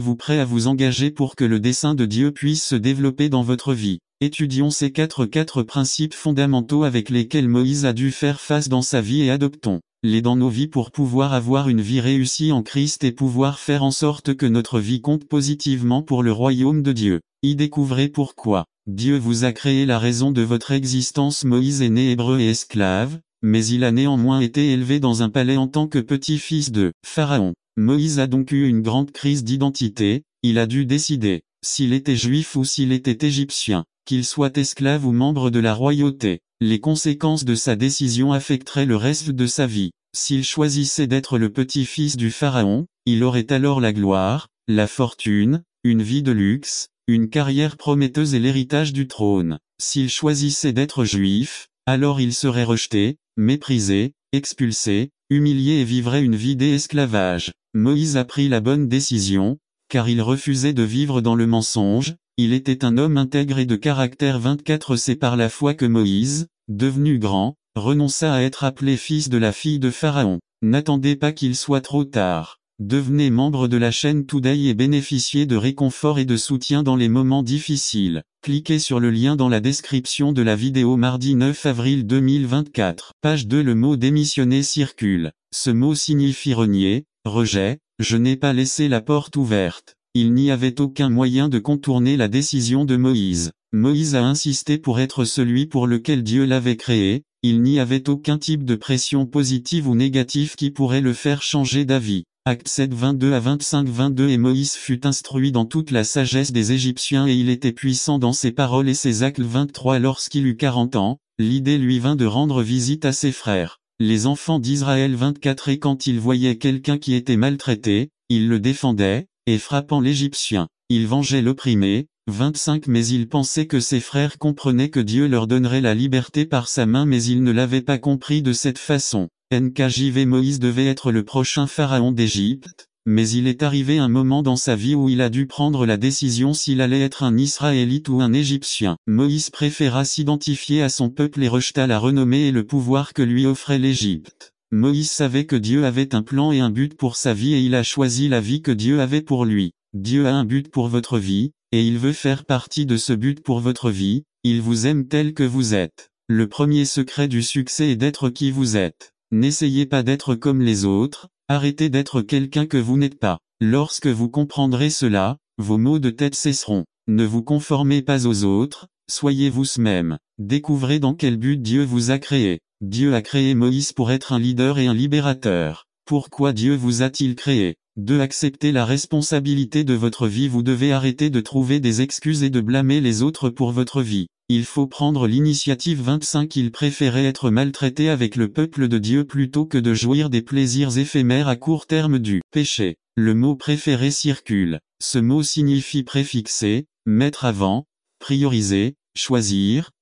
Êtes-vous prêt à vous engager pour que le dessein de Dieu puisse se développer dans votre vie? Étudions ces quatre principes fondamentaux avec lesquels Moïse a dû faire face dans sa vie et adoptons-les dans nos vies pour pouvoir avoir une vie réussie en Christ et pouvoir faire en sorte que notre vie compte positivement pour le royaume de Dieu. Y découvrez pourquoi Dieu vous a créé, la raison de votre existence. Moïse est né hébreu et esclave, mais il a néanmoins été élevé dans un palais en tant que petit-fils de Pharaon. Moïse a donc eu une grande crise d'identité. Il a dû décider s'il était juif ou s'il était égyptien, qu'il soit esclave ou membre de la royauté. Les conséquences de sa décision affecteraient le reste de sa vie. S'il choisissait d'être le petit-fils du Pharaon, il aurait alors la gloire, la fortune, une vie de luxe, une carrière prometteuse et l'héritage du trône. S'il choisissait d'être juif, alors il serait rejeté, méprisé, expulsé, humilié et vivrait une vie d'esclavage. Moïse a pris la bonne décision, car il refusait de vivre dans le mensonge. Il était un homme intègre et de caractère. 24 C'est par la foi que Moïse, devenu grand, renonça à être appelé fils de la fille de Pharaon. N'attendez pas qu'il soit trop tard. Devenez membre de la chaîne Today et bénéficiez de réconfort et de soutien dans les moments difficiles. Cliquez sur le lien dans la description de la vidéo. Mardi 9 avril 2024. Page 2. Le mot démissionner circule. Ce mot signifie renier, rejet. Je n'ai pas laissé la porte ouverte. Il n'y avait aucun moyen de contourner la décision de Moïse. Moïse a insisté pour être celui pour lequel Dieu l'avait créé. Il n'y avait aucun type de pression positive ou négative qui pourrait le faire changer d'avis. Actes 7 22 à 25 22. Et Moïse fut instruit dans toute la sagesse des Égyptiens et il était puissant dans ses paroles et ses actes. 23 Lorsqu'il eut 40 ans, l'idée lui vint de rendre visite à ses frères, les enfants d'Israël. 24 Et quand il voyait quelqu'un qui était maltraité, il le défendait, et frappant l'Égyptien, il vengeait l'opprimé. 25 Mais il pensait que ses frères comprenaient que Dieu leur donnerait la liberté par sa main, mais ils ne l'avaient pas compris de cette façon. NKJV Moïse devait être le prochain pharaon d'Égypte, mais il est arrivé un moment dans sa vie où il a dû prendre la décision s'il allait être un Israélite ou un Égyptien. Moïse préféra s'identifier à son peuple et rejeta la renommée et le pouvoir que lui offrait l'Égypte. Moïse savait que Dieu avait un plan et un but pour sa vie et il a choisi la vie que Dieu avait pour lui. Dieu a un but pour votre vie, et il veut faire partie de ce but pour votre vie. Il vous aime tel que vous êtes. Le premier secret du succès est d'être qui vous êtes. N'essayez pas d'être comme les autres, arrêtez d'être quelqu'un que vous n'êtes pas. Lorsque vous comprendrez cela, vos maux de tête cesseront. Ne vous conformez pas aux autres, soyez vous-même. Découvrez dans quel but Dieu vous a créé. Dieu a créé Moïse pour être un leader et un libérateur. Pourquoi Dieu vous a-t-il créé? 2. Acceptez la responsabilité de votre vie. Vous devez arrêter de trouver des excuses et de blâmer les autres pour votre vie. Il faut prendre l'initiative. 25 Il préférait être maltraité avec le peuple de Dieu plutôt que de jouir des plaisirs éphémères à court terme du péché. Le mot préféré circule. Ce mot signifie préfixer, mettre avant, prioriser, choisir,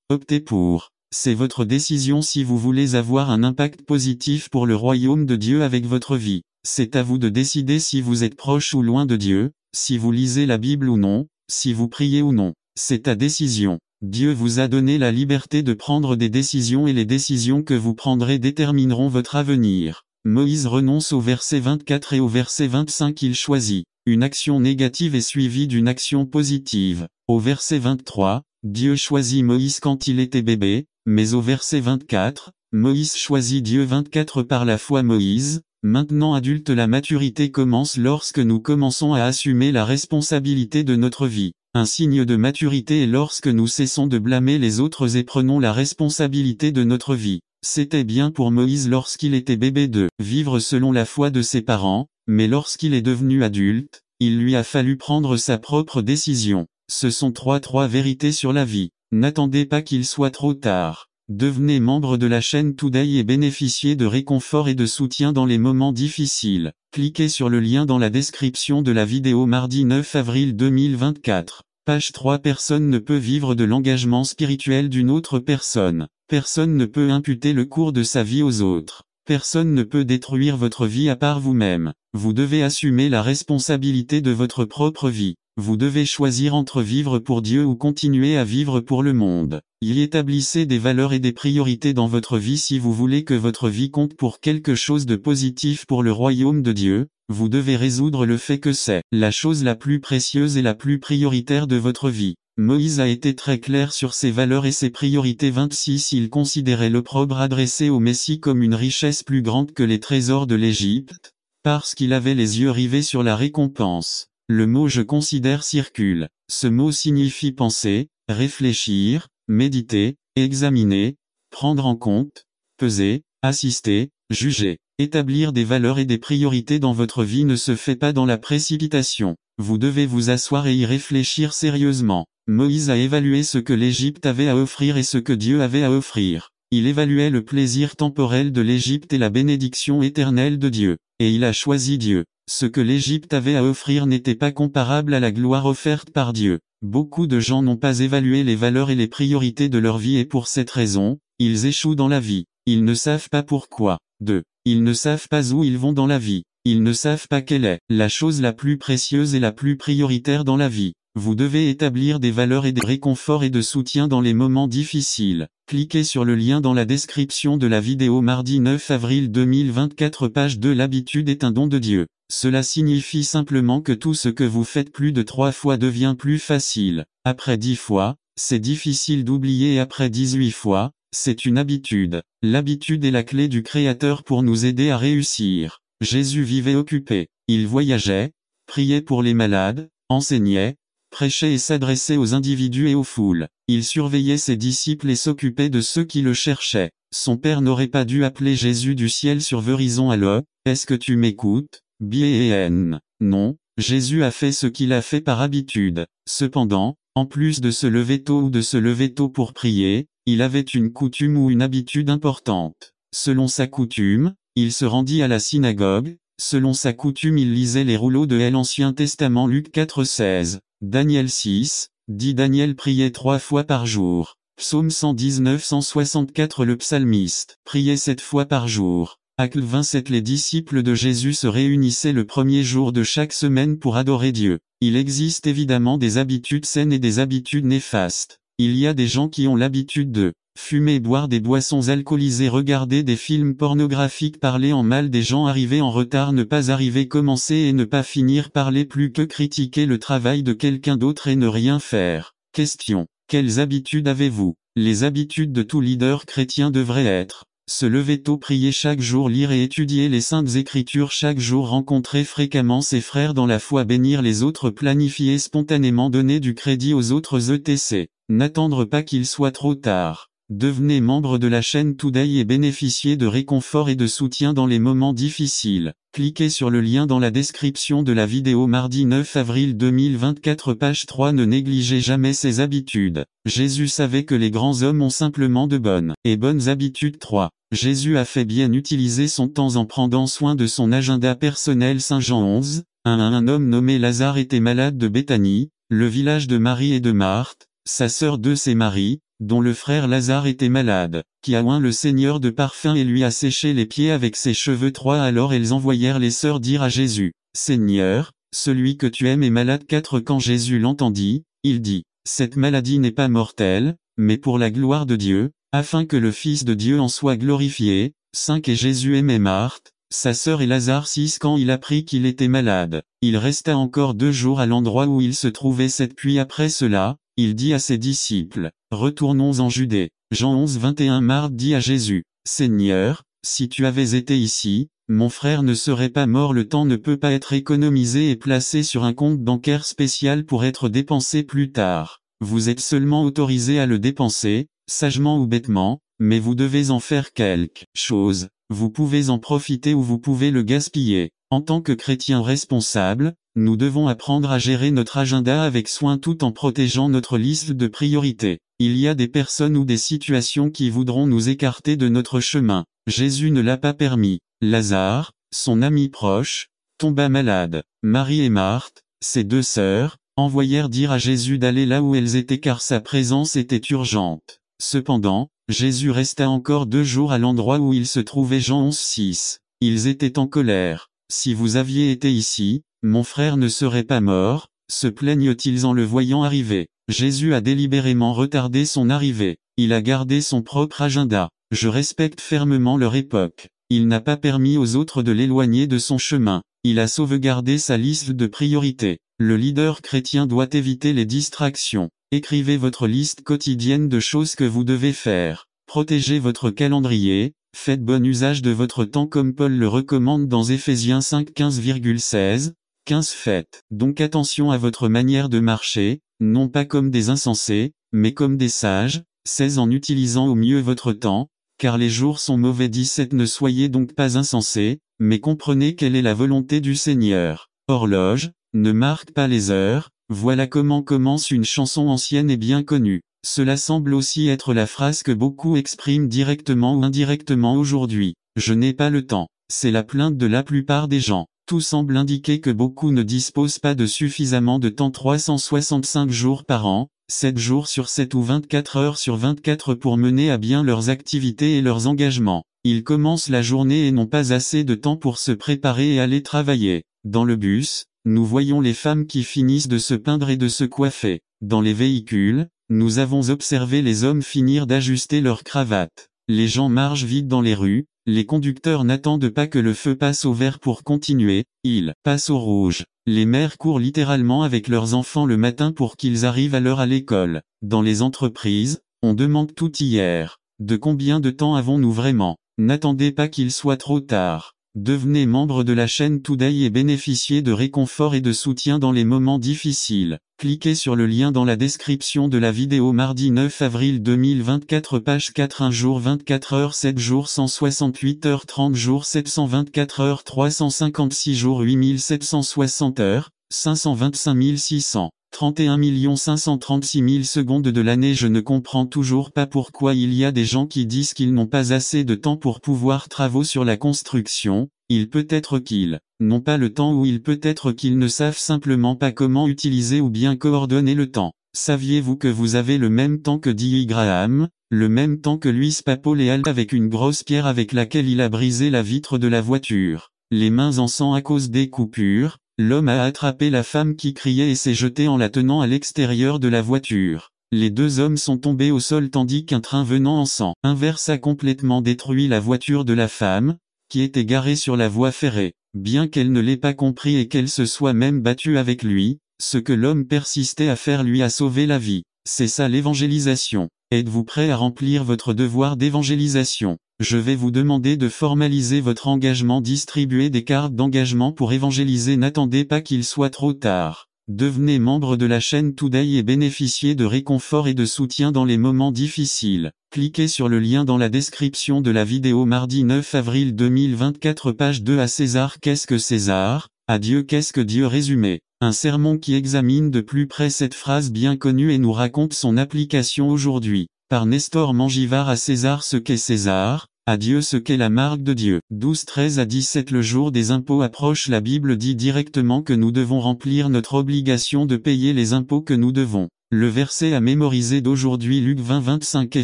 opter pour. C'est votre décision si vous voulez avoir un impact positif pour le royaume de Dieu avec votre vie. C'est à vous de décider si vous êtes proche ou loin de Dieu, si vous lisez la Bible ou non, si vous priez ou non. C'est ta décision. Dieu vous a donné la liberté de prendre des décisions et les décisions que vous prendrez détermineront votre avenir. Moïse renonce au verset 24 et au verset 25 il choisit. Une action négative est suivie d'une action positive. Au verset 23, Dieu choisit Moïse quand il était bébé, mais au verset 24, Moïse choisit Dieu. 24 Par la foi Moïse, maintenant adulte. La maturité commence lorsque nous commençons à assumer la responsabilité de notre vie. Un signe de maturité est lorsque nous cessons de blâmer les autres et prenons la responsabilité de notre vie. C'était bien pour Moïse lorsqu'il était bébé de vivre selon la foi de ses parents, mais lorsqu'il est devenu adulte, il lui a fallu prendre sa propre décision. Ce sont trois vérités sur la vie. N'attendez pas qu'il soit trop tard. Devenez membre de la chaîne Today et bénéficiez de réconfort et de soutien dans les moments difficiles. Cliquez sur le lien dans la description de la vidéo. Mardi 9 avril 2024. Page 3. Personne ne peut vivre de l'engagement spirituel d'une autre personne. Personne ne peut imputer le cours de sa vie aux autres. Personne ne peut détruire votre vie à part vous-même. Vous devez assumer la responsabilité de votre propre vie. Vous devez choisir entre vivre pour Dieu ou continuer à vivre pour le monde. Y établissez des valeurs et des priorités dans votre vie si vous voulez que votre vie compte pour quelque chose de positif pour le royaume de Dieu. Vous devez résoudre le fait que c'est la chose la plus précieuse et la plus prioritaire de votre vie. Moïse a été très clair sur ses valeurs et ses priorités. 26. Il considérait l'opprobre adressé au Messie comme une richesse plus grande que les trésors de l'Égypte, parce qu'il avait les yeux rivés sur la récompense. Le mot je considère circule. Ce mot signifie penser, réfléchir, méditer, examiner, prendre en compte, peser, assister, juger. Établir des valeurs et des priorités dans votre vie ne se fait pas dans la précipitation. Vous devez vous asseoir et y réfléchir sérieusement. Moïse a évalué ce que l'Égypte avait à offrir et ce que Dieu avait à offrir. Il évaluait le plaisir temporel de l'Égypte et la bénédiction éternelle de Dieu. Et il a choisi Dieu. Ce que l'Égypte avait à offrir n'était pas comparable à la gloire offerte par Dieu. Beaucoup de gens n'ont pas évalué les valeurs et les priorités de leur vie et pour cette raison, ils échouent dans la vie. Ils ne savent pas pourquoi. 2. Ils ne savent pas où ils vont dans la vie. Ils ne savent pas quelle est la chose la plus précieuse et la plus prioritaire dans la vie. Vous devez établir des valeurs et des réconforts et de soutien dans les moments difficiles. Cliquez sur le lien dans la description de la vidéo mardi 9 avril 2024 page 2. L'habitude est un don de Dieu. Cela signifie simplement que tout ce que vous faites plus de 3 fois devient plus facile. Après 10 fois, c'est difficile d'oublier et après 18 fois, c'est une habitude. L'habitude est la clé du Créateur pour nous aider à réussir. Jésus vivait occupé. Il voyageait, priait pour les malades, enseignait, prêchait et s'adressait aux individus et aux foules. Il surveillait ses disciples et s'occupait de ceux qui le cherchaient. Son Père n'aurait pas dû appeler Jésus du ciel sur Verizon. Allô, est-ce que tu m'écoutes? Bien. Non, Jésus a fait ce qu'il a fait par habitude. Cependant, en plus de se lever tôt ou de se lever tôt pour prier, il avait une coutume ou une habitude importante. Selon sa coutume, il se rendit à la synagogue. Selon sa coutume, il lisait les rouleaux de l'Ancien Testament. Luc 4:16. Daniel 6, dit Daniel priait 3 fois par jour. Psaume 119-164. Le psalmiste priait 7 fois par jour. Acte 27. Les disciples de Jésus se réunissaient le premier jour de chaque semaine pour adorer Dieu. Il existe évidemment des habitudes saines et des habitudes néfastes. Il y a des gens qui ont l'habitude de fumer et boire des boissons alcoolisées, regarder des films pornographiques, parler en mal des gens, arriver en retard, ne pas arriver, commencer et ne pas finir, parler plus que critiquer le travail de quelqu'un d'autre et ne rien faire. Question. Quelles habitudes avez-vous? Les habitudes de tout leader chrétien devraient être se lever tôt, prier chaque jour, lire et étudier les Saintes Écritures chaque jour, rencontrer fréquemment ses frères dans la foi, bénir les autres, planifier spontanément, donner du crédit aux autres, etc. N'attendre pas qu'il soit trop tard. Devenez membre de la chaîne Today et bénéficiez de réconfort et de soutien dans les moments difficiles. Cliquez sur le lien dans la description de la vidéo mardi 9 avril 2024 page 3. Ne négligez jamais ces habitudes. Jésus savait que les grands hommes ont simplement de bonnes et bonnes habitudes. 3. Jésus a fait bien utiliser son temps en prenant soin de son agenda personnel. Saint Jean 11, 1. Un homme nommé Lazare était malade de Béthanie, le village de Marie et de Marthe, sa sœur. 2. C'est Marie, dont le frère Lazare était malade, qui a oint le Seigneur de parfum et lui a séché les pieds avec ses cheveux. 3. Alors elles envoyèrent les sœurs dire à Jésus, Seigneur, celui que tu aimes est malade. 4. Quand Jésus l'entendit, il dit, cette maladie n'est pas mortelle, mais pour la gloire de Dieu, afin que le Fils de Dieu en soit glorifié. 5. Et Jésus aimait Marthe, sa sœur et Lazare. 6. Quand il apprit qu'il était malade, il resta encore 2 jours à l'endroit où il se trouvait. 7. Puis après cela, il dit à ses disciples, retournons en Judée. Jean 11, 21. Marthe dit à Jésus, Seigneur, si tu avais été ici, mon frère ne serait pas mort. Le temps ne peut pas être économisé et placé sur un compte bancaire spécial pour être dépensé plus tard. Vous êtes seulement autorisé à le dépenser, sagement ou bêtement, mais vous devez en faire quelque chose. Vous pouvez en profiter ou vous pouvez le gaspiller. En tant que chrétiens responsables, nous devons apprendre à gérer notre agenda avec soin tout en protégeant notre liste de priorités. Il y a des personnes ou des situations qui voudront nous écarter de notre chemin. Jésus ne l'a pas permis. Lazare, son ami proche, tomba malade. Marie et Marthe, ses 2 sœurs, envoyèrent dire à Jésus d'aller là où elles étaient car sa présence était urgente. Cependant, Jésus resta encore 2 jours à l'endroit où il se trouvait. Jean 11, 6. Ils étaient en colère. Si vous aviez été ici, mon frère ne serait pas mort, se plaignent-ils en le voyant arriver. Jésus a délibérément retardé son arrivée. Il a gardé son propre agenda. Je respecte fermement leur époque. Il n'a pas permis aux autres de l'éloigner de son chemin. Il a sauvegardé sa liste de priorités. Le leader chrétien doit éviter les distractions. Écrivez votre liste quotidienne de choses que vous devez faire. Protégez votre calendrier, faites bon usage de votre temps comme Paul le recommande dans Éphésiens 5 15,16. 15 Faites donc attention à votre manière de marcher, non pas comme des insensés, mais comme des sages. 16 En utilisant au mieux votre temps, car les jours sont mauvais. 17 Ne soyez donc pas insensés, mais comprenez quelle est la volonté du Seigneur. Horloge, ne marque pas les heures, voilà comment commence une chanson ancienne et bien connue. Cela semble aussi être la phrase que beaucoup expriment directement ou indirectement aujourd'hui. Je n'ai pas le temps. C'est la plainte de la plupart des gens. Tout semble indiquer que beaucoup ne disposent pas de suffisamment de temps 365 jours par an, 7 jours sur 7 ou 24 heures sur 24 pour mener à bien leurs activités et leurs engagements. Ils commencent la journée et n'ont pas assez de temps pour se préparer et aller travailler. Dans le bus, nous voyons les femmes qui finissent de se peindre et de se coiffer. Dans les véhicules, nous avons observé les hommes finir d'ajuster leur cravate. Les gens marchent vite dans les rues, les conducteurs n'attendent pas que le feu passe au vert pour continuer, ils passent au rouge. Les mères courent littéralement avec leurs enfants le matin pour qu'ils arrivent à l'heure à l'école. Dans les entreprises, on demande tout hier. De combien de temps avons-nous vraiment? N'attendez pas qu'il soit trop tard. Devenez membre de la chaîne Today et bénéficiez de réconfort et de soutien dans les moments difficiles. Cliquez sur le lien dans la description de la vidéo. Mardi 9 avril 2024 page 4 1 jour 24 heures 7 jours 168 heures 30 jours 724 heures 356 jours 8760 heures, 525 600. 31 536 000 secondes de l'année. Je ne comprends toujours pas pourquoi il y a des gens qui disent qu'ils n'ont pas assez de temps pour pouvoir travaux sur la construction. Il peut être qu'ils n'ont pas le temps ou il peut être qu'ils ne savent simplement pas comment utiliser ou bien coordonner le temps. Saviez-vous que vous avez le même temps que dit Graham, le même temps que Luis Papoleal avec une grosse pierre avec laquelle il a brisé la vitre de la voiture. Les mains en sang à cause des coupures. L'homme a attrapé la femme qui criait et s'est jeté en la tenant à l'extérieur de la voiture. Les deux hommes sont tombés au sol tandis qu'un train venant en sang inverse a complètement détruit la voiture de la femme, qui était garée sur la voie ferrée. Bien qu'elle ne l'ait pas compris et qu'elle se soit même battue avec lui, ce que l'homme persistait à faire lui a sauvé la vie. C'est ça l'évangélisation. Êtes-vous prêt à remplir votre devoir d'évangélisation? Je vais vous demander de formaliser votre engagement. Distribuez des cartes d'engagement pour évangéliser. N'attendez pas qu'il soit trop tard. Devenez membre de la chaîne Today et bénéficiez de réconfort et de soutien dans les moments difficiles. Cliquez sur le lien dans la description de la vidéo. Mardi 9 avril 2024 page 2 À César qu'est-ce que César? À Dieu qu'est-ce que Dieu? Résumé. Un sermon qui examine de plus près cette phrase bien connue et nous raconte son application aujourd'hui. Par Nestor Mangivard. À César ce qu'est César, à Dieu ce qu'est la marque de Dieu. 12-13 à 17 Le jour des impôts approche. La Bible dit directement que nous devons remplir notre obligation de payer les impôts que nous devons. Le verset à mémoriser d'aujourd'hui Luc 20-25 est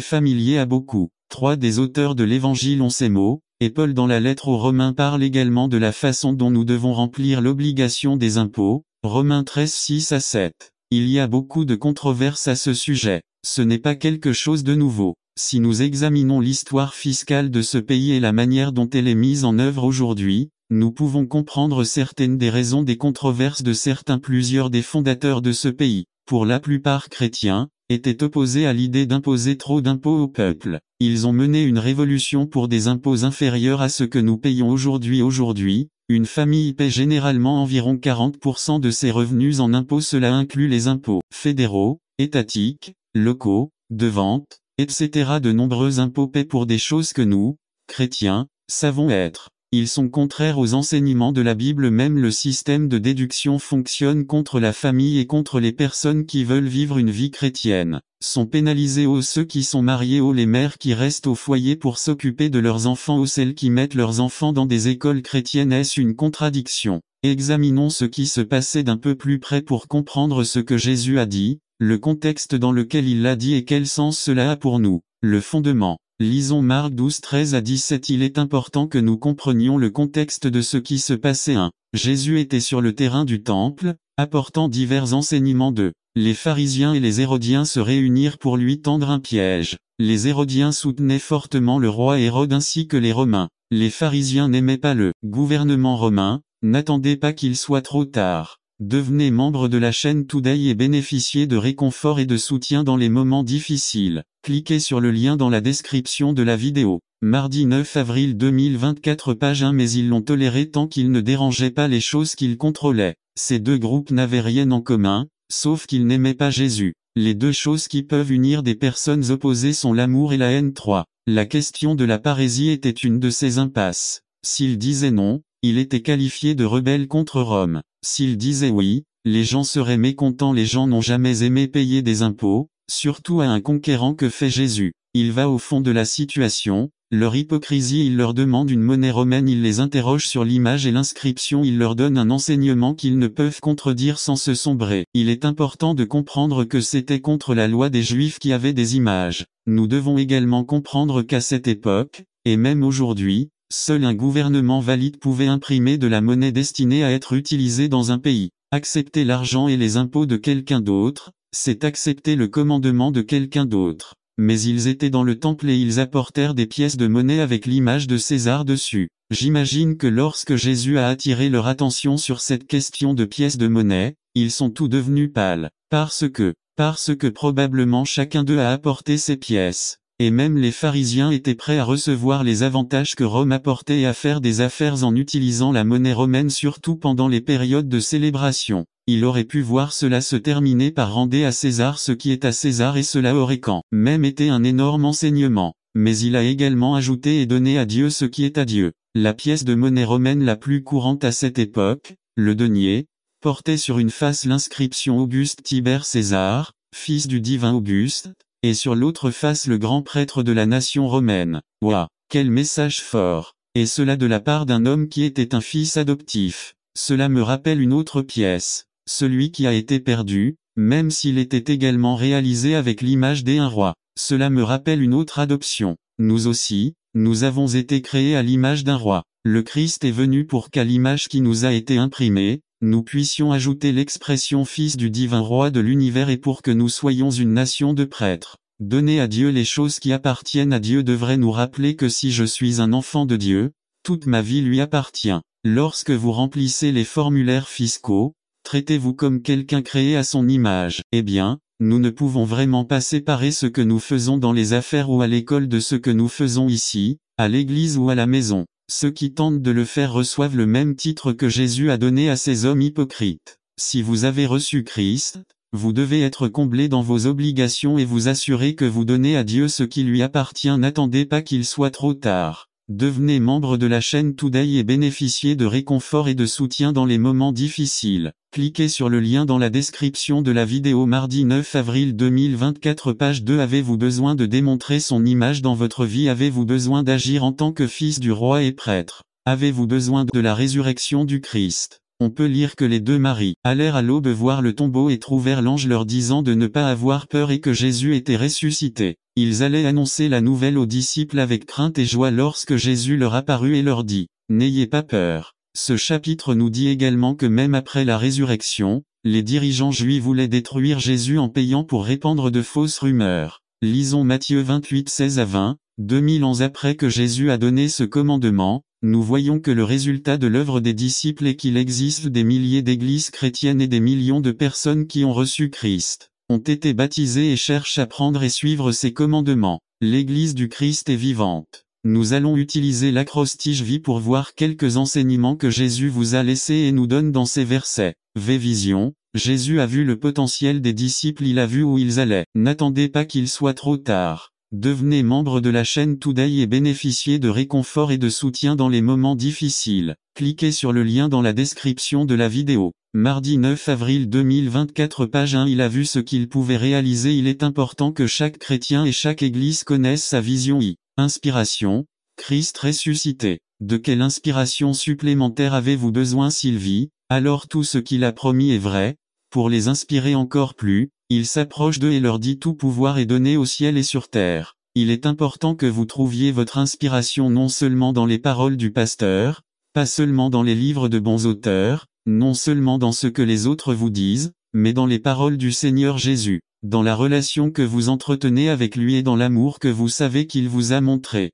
familier à beaucoup. 3 des auteurs de l'Évangile ont ces mots, et Paul dans la lettre aux Romains parle également de la façon dont nous devons remplir l'obligation des impôts. Romains 13 6 à 7. Il y a beaucoup de controverses à ce sujet. Ce n'est pas quelque chose de nouveau. Si nous examinons l'histoire fiscale de ce pays et la manière dont elle est mise en œuvre aujourd'hui, nous pouvons comprendre certaines des raisons des controverses de plusieurs des fondateurs de ce pays, pour la plupart chrétiens, étaient opposés à l'idée d'imposer trop d'impôts au peuple. Ils ont mené une révolution pour des impôts inférieurs à ce que nous payons aujourd'hui. Une famille paie généralement environ 40% de ses revenus en impôts. Cela inclut les impôts fédéraux, étatiques, locaux, de vente, etc. De nombreux impôts paient pour des choses que nous, chrétiens, savons être. Ils sont contraires aux enseignements de la Bible. Même le système de déduction fonctionne contre la famille et contre les personnes qui veulent vivre une vie chrétienne. Sont pénalisés ceux qui sont mariés, les mères qui restent au foyer pour s'occuper de leurs enfants, celles qui mettent leurs enfants dans des écoles chrétiennes. Est-ce une contradiction? Examinons ce qui se passait d'un peu plus près pour comprendre ce que Jésus a dit, le contexte dans lequel il l'a dit et quel sens cela a pour nous. Le fondement. Lisons Marc 12-13 à 17. Il est important que nous comprenions le contexte de ce qui se passait. 1. Jésus était sur le terrain du temple, apportant divers enseignements. 2. Les pharisiens et les hérodiens se réunirent pour lui tendre un piège. Les hérodiens soutenaient fortement le roi Hérode ainsi que les Romains. Les pharisiens n'aimaient pas le gouvernement romain, n'attendez pas qu'il soit trop tard. Devenez membre de la chaîne Today et bénéficiez de réconfort et de soutien dans les moments difficiles. Cliquez sur le lien dans la description de la vidéo. Mardi 9 avril 2024 page 1 mais ils l'ont toléré tant qu'il ne dérangeait pas les choses qu'ils contrôlaient. Ces deux groupes n'avaient rien en commun, sauf qu'ils n'aimaient pas Jésus. Les deux choses qui peuvent unir des personnes opposées sont l'amour et la haine. 3. La question de la parésie était une de ces impasses. S'il disait non, il était qualifié de rebelle contre Rome. S'il disait oui, les gens seraient mécontents. Les gens n'ont jamais aimé payer des impôts, surtout à un conquérant que fait Jésus. Il va au fond de la situation, leur hypocrisie. Il leur demande une monnaie romaine, il les interroge sur l'image et l'inscription, il leur donne un enseignement qu'ils ne peuvent contredire sans se sombrer. Il est important de comprendre que c'était contre la loi des Juifs qui avaient des images. Nous devons également comprendre qu'à cette époque, et même aujourd'hui, seul un gouvernement valide pouvait imprimer de la monnaie destinée à être utilisée dans un pays. Accepter l'argent et les impôts de quelqu'un d'autre, c'est accepter le commandement de quelqu'un d'autre. Mais ils étaient dans le temple et ils apportèrent des pièces de monnaie avec l'image de César dessus. J'imagine que lorsque Jésus a attiré leur attention sur cette question de pièces de monnaie, ils sont tous devenus pâles. Parce que probablement chacun d'eux a apporté ses pièces. Et même les pharisiens étaient prêts à recevoir les avantages que Rome apportait et à faire des affaires en utilisant la monnaie romaine surtout pendant les périodes de célébration. Il aurait pu voir cela se terminer par rendez à César ce qui est à César et cela aurait quand même été un énorme enseignement. Mais il a également ajouté et donné à Dieu ce qui est à Dieu. La pièce de monnaie romaine la plus courante à cette époque, le denier, portait sur une face l'inscription Auguste Tibère César, fils du divin Auguste, et sur l'autre face le grand prêtre de la nation romaine. Ouah, quel message fort! Et cela de la part d'un homme qui était un fils adoptif. Cela me rappelle une autre pièce. Celui qui a été perdu, même s'il était également réalisé avec l'image d'un roi. Cela me rappelle une autre adoption. Nous aussi, nous avons été créés à l'image d'un roi. Le Christ est venu pour qu'à l'image qui nous a été imprimée, nous puissions ajouter l'expression fils du divin roi de l'univers et pour que nous soyons une nation de prêtres. Donner à Dieu les choses qui appartiennent à Dieu devrait nous rappeler que si je suis un enfant de Dieu, toute ma vie lui appartient. Lorsque vous remplissez les formulaires fiscaux, traitez-vous comme quelqu'un créé à son image. Eh bien, nous ne pouvons vraiment pas séparer ce que nous faisons dans les affaires ou à l'école de ce que nous faisons ici, à l'église ou à la maison. Ceux qui tentent de le faire reçoivent le même titre que Jésus a donné à ces hommes hypocrites. Si vous avez reçu Christ, vous devez être comblé dans vos obligations et vous assurer que vous donnez à Dieu ce qui lui appartient. N'attendez pas qu'il soit trop tard. Devenez membre de la chaîne Today et bénéficiez de réconfort et de soutien dans les moments difficiles. Cliquez sur le lien dans la description de la vidéo. Mardi 9 avril 2024 page 2. Avez-vous besoin de démontrer son image dans votre vie? Avez-vous besoin d'agir en tant que fils du roi et prêtre? Avez-vous besoin de la résurrection du Christ? On peut lire que les deux maris allèrent à l'aube voir le tombeau et trouvèrent l'ange leur disant de ne pas avoir peur et que Jésus était ressuscité. Ils allaient annoncer la nouvelle aux disciples avec crainte et joie lorsque Jésus leur apparut et leur dit « N'ayez pas peur ». Ce chapitre nous dit également que même après la résurrection, les dirigeants juifs voulaient détruire Jésus en payant pour répandre de fausses rumeurs. Lisons Matthieu 28 16 à 20, 2000 ans après que Jésus a donné ce commandement, nous voyons que le résultat de l'œuvre des disciples est qu'il existe des milliers d'églises chrétiennes et des millions de personnes qui ont reçu Christ, ont été baptisées et cherchent à prendre et suivre ses commandements. L'Église du Christ est vivante. Nous allons utiliser l'acrostiche vie pour voir quelques enseignements que Jésus vous a laissés et nous donne dans ces versets. Vision. Jésus a vu le potentiel des disciples, il a vu où ils allaient. N'attendez pas qu'il soit trop tard. Devenez membre de la chaîne Today et bénéficiez de réconfort et de soutien dans les moments difficiles. Cliquez sur le lien dans la description de la vidéo. Mardi 9 avril 2024 page 1. Il a vu ce qu'il pouvait réaliser. Il est important que chaque chrétien et chaque église connaissent sa vision. Inspiration. Christ ressuscité. De quelle inspiration supplémentaire avez-vous besoin, Sylvie? Alors tout ce qu'il a promis est vrai. Pour les inspirer encore plus, il s'approche d'eux et leur dit: tout pouvoir est donné au ciel et sur terre. Il est important que vous trouviez votre inspiration non seulement dans les paroles du pasteur, pas seulement dans les livres de bons auteurs, non seulement dans ce que les autres vous disent, mais dans les paroles du Seigneur Jésus, dans la relation que vous entretenez avec lui et dans l'amour que vous savez qu'il vous a montré.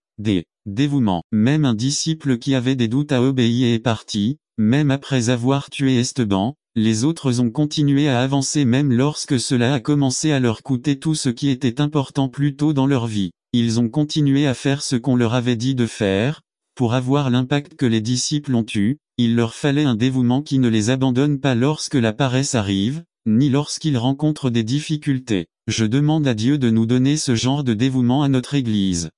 Dévouement. Même un disciple qui avait des doutes a obéi et est parti, même après avoir tué Esteban. Les autres ont continué à avancer même lorsque cela a commencé à leur coûter tout ce qui était important plus tôt dans leur vie. Ils ont continué à faire ce qu'on leur avait dit de faire. Pour avoir l'impact que les disciples ont eu, il leur fallait un dévouement qui ne les abandonne pas lorsque la paresse arrive, ni lorsqu'ils rencontrent des difficultés. Je demande à Dieu de nous donner ce genre de dévouement à notre Église.